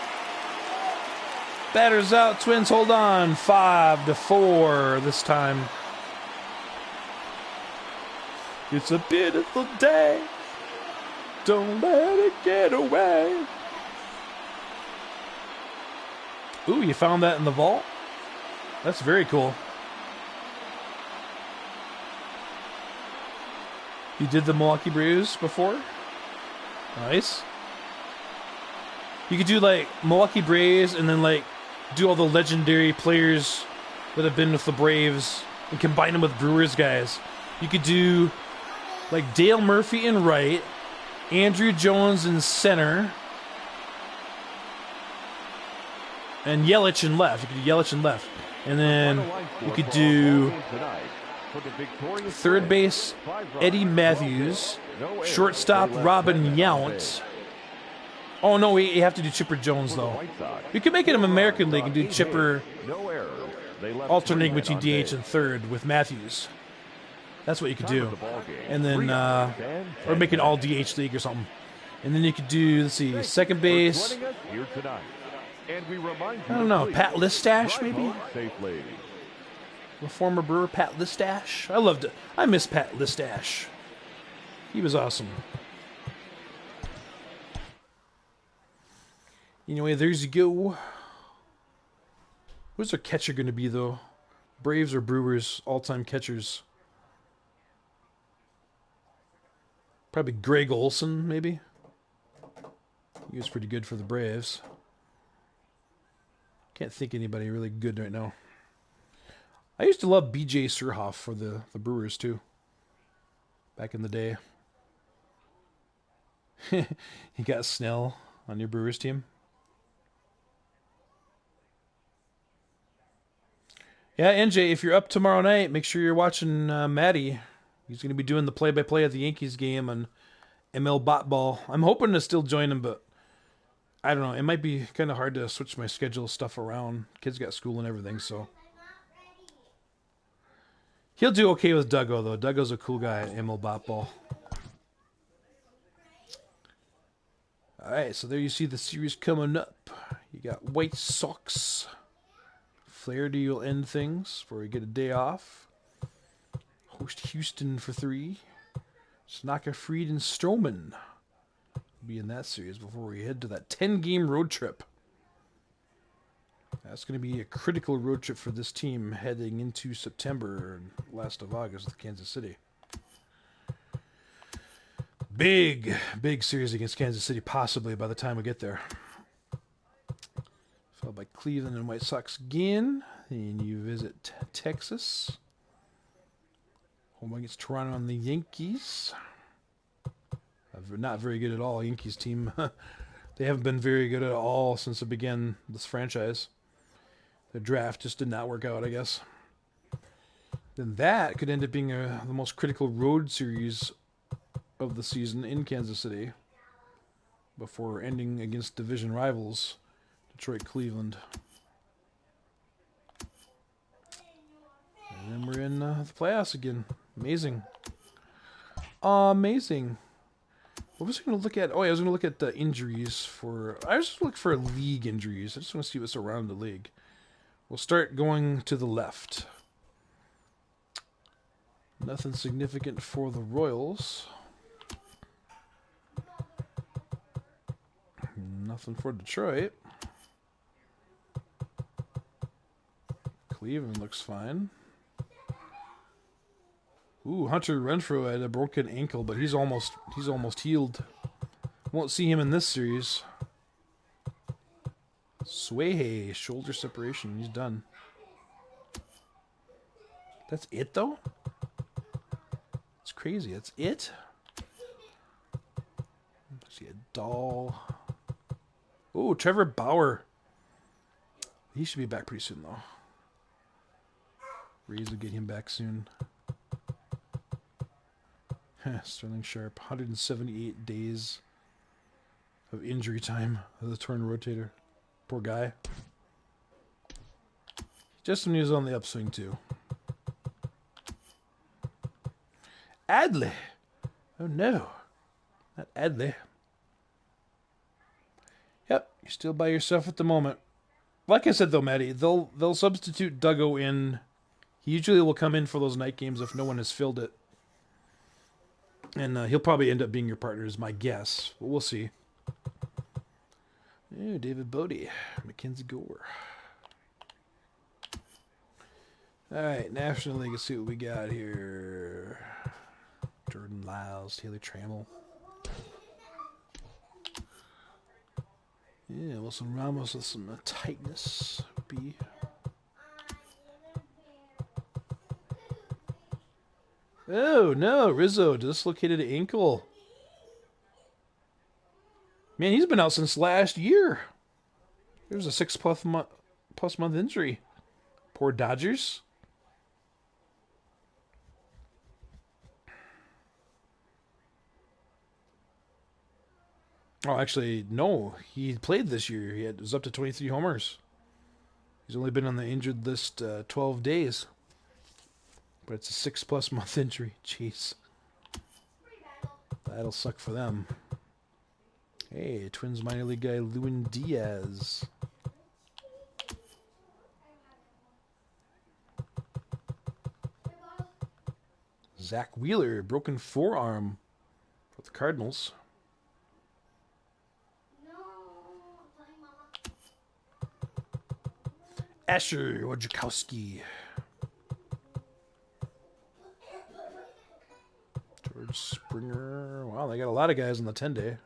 Speaker 1: Batters out. Twins hold on. 5-4 this time. It's a beautiful day. Don't let it get away. Ooh, you found that in the vault? That's very cool. You did the Milwaukee Braves before? Nice. You could do like Milwaukee Braves and then like do all the legendary players that have been with the Braves and combine them with Brewers guys. You could do like Dale Murphy in right, Andrew Jones in center, and Yelich in left. You could do Yelich in left. And then you could do third base Eddie Matthews, shortstop Robin Yount. Oh no, you have to do Chipper Jones though. You could make it an American League and do Chipper alternating between DH and third with Matthews. That's what you could do. And then, or make an all DH league or something. And then you could do, let's see, second base. I don't know, Pat Listash maybe? The former Brewer, Pat Listash. I miss Pat Listash. He was awesome. Anyway, there's you go. Who's our catcher going to be, though? Braves or Brewers all-time catchers? Probably Greg Olson, maybe. He was pretty good for the Braves. Can't think anybody really good right now. I used to love B.J. Surhoff for the Brewers, too. Back in the day. You got Snell on your Brewers team? Yeah, NJ, if you're up tomorrow night, make sure you're watching Matty. He's going to be doing the play-by-play of the Yankees game on ML Bot Ball. I'm hoping to still join him, but I don't know. It might be kind of hard to switch my schedule stuff around. Kids got school and everything, so. He'll do okay with Duggo, though. Duggo's a cool guy at ML Bot Ball. All right, so there you see the series coming up. You got White Sox. Flaherty will end things before we get a day off. Host Houston for 3. Snaka, Fried, and Stroman will be in that series before we head to that 10-game road trip. That's going to be a critical road trip for this team heading into September and last of August with Kansas City. Big series against Kansas City, possibly by the time we get there. Followed by Cleveland and White Sox again. Then you visit Texas. Home against Toronto and the Yankees. Not very good at all, Yankees team. They haven't been very good at all since it began this franchise. The draft just did not work out, I guess. Then that could end up being the most critical road series of the season in Kansas City before ending against division rivals Detroit, Cleveland. And then we're in the playoffs again. Amazing. Amazing. What was I going to look at? Oh, yeah, I was going to look at the injuries for... I was just looking for league injuries. I just want to see what's around the league. We'll start going to the left. Nothing significant for the Royals. Nothing for Detroit. Cleveland looks fine. Ooh, Hunter Renfroe had a broken ankle, but he's almost healed. Won't see him in this series. Swayhe, shoulder separation. He's done. That's it, though? It's crazy. That's it? See a doll. Oh, Trevor Bauer. He should be back pretty soon, though. Rays will get him back soon. Sterling Sharp, 178 days of injury time of the torn rotator. Poor guy. Just when he was on the upswing, too. Adley. Oh, no. Not Adley. Yep, you're still by yourself at the moment. Like I said, though, Maddie, they'll substitute Duggo in. He usually will come in for those night games if no one has filled it. And he'll probably end up being your partner, is my guess. But we'll see. Oh, David Bodie. Mackenzie Gore. All right, National League. Let's see what we got here. Jordan Lyles, Taylor Trammell. Yeah, Wilson Ramos with some tightness. B. Oh, no. Rizzo, dislocated ankle. Man, he's been out since last year. There's a 6+ month injury. Poor Dodgers. Oh, actually, no. He played this year. It was up to 23 homers. He's only been on the injured list 12 days. But it's a 6+ month injury. Jeez. That'll suck for them. Hey, Twins minor league guy Lewin Diaz. Zach Wheeler, broken forearm for the Cardinals. Asher Wojciechowski. Springer. Wow, they got a lot of guys on the 10-day.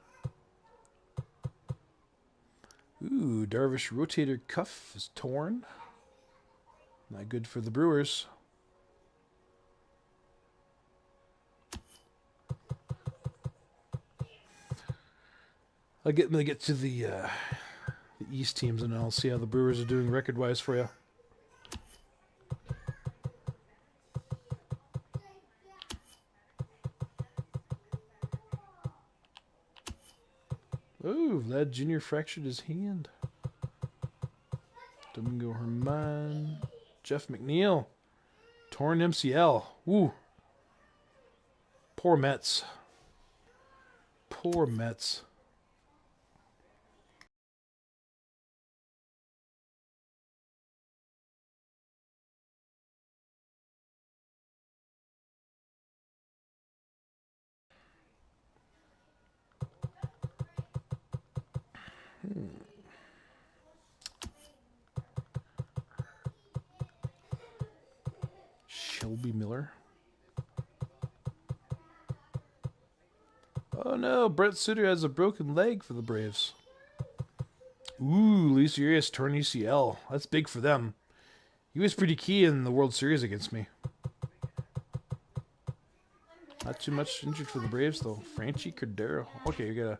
Speaker 1: Ooh, Darvish rotator cuff is torn. Not good for the Brewers. I'll get to the East teams, and I'll see how the Brewers are doing record-wise for you. Ooh, Vlad Jr. fractured his hand. Domingo Herman. Jeff McNeil. Torn MCL. Ooh. Poor Mets. Poor Mets. Shelby Miller. Oh no, Brett Sutter has a broken leg for the Braves. Ooh, Luis Urias torn ACL. That's big for them. He was pretty key in the World Series against me. Not too much injured for the Braves though. Franchi Cordero. Okay, you gotta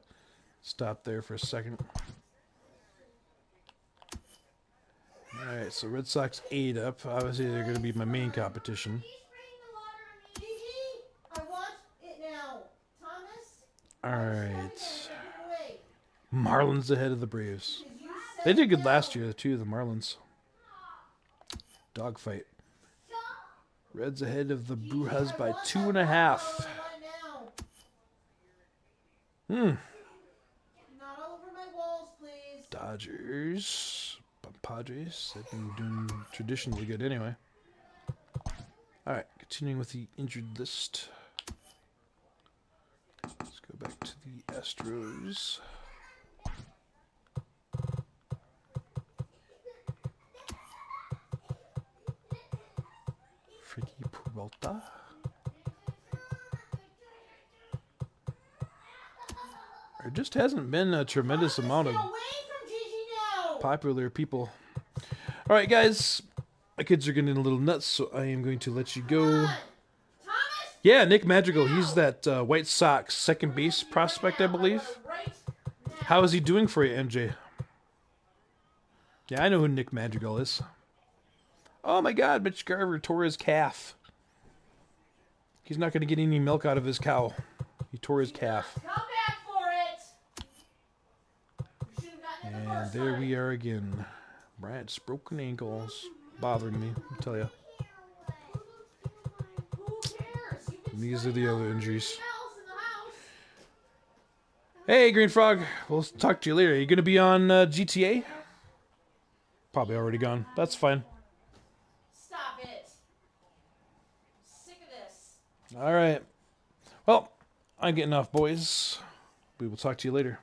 Speaker 1: stop there for a second. Alright, so Red Sox 8 up. Obviously, they're going to be my main competition. Alright. Marlins ahead of the Braves. They did good last year, too, the Marlins. Dogfight. Reds ahead of the Brujas by 2.5. Dodgers. Padres. They've been doing traditionally good anyway. Alright, continuing with the injured list. Let's go back to the Astros. Freaky Peralta. There just hasn't been a tremendous amount of popular people. Alright, guys. My kids are getting a little nuts, so I am going to let you go. Yeah, Nick Madrigal. He's that White Sox second base prospect, I believe. How is he doing for you, MJ? Yeah, I know who Nick Madrigal is. Oh my god, Mitch Garver tore his calf. He's not going to get any milk out of his cow. He tore his calf. And there we are again. Bryant's broken ankles bothering me, I'll tell you. And these are the other injuries. Hey, Green Frog. We'll talk to you later. Are you going to be on GTA? Probably already gone. That's fine.
Speaker 3: Stop it. Sick of this.
Speaker 1: All right. Well, I'm getting off, boys. We will talk to you later.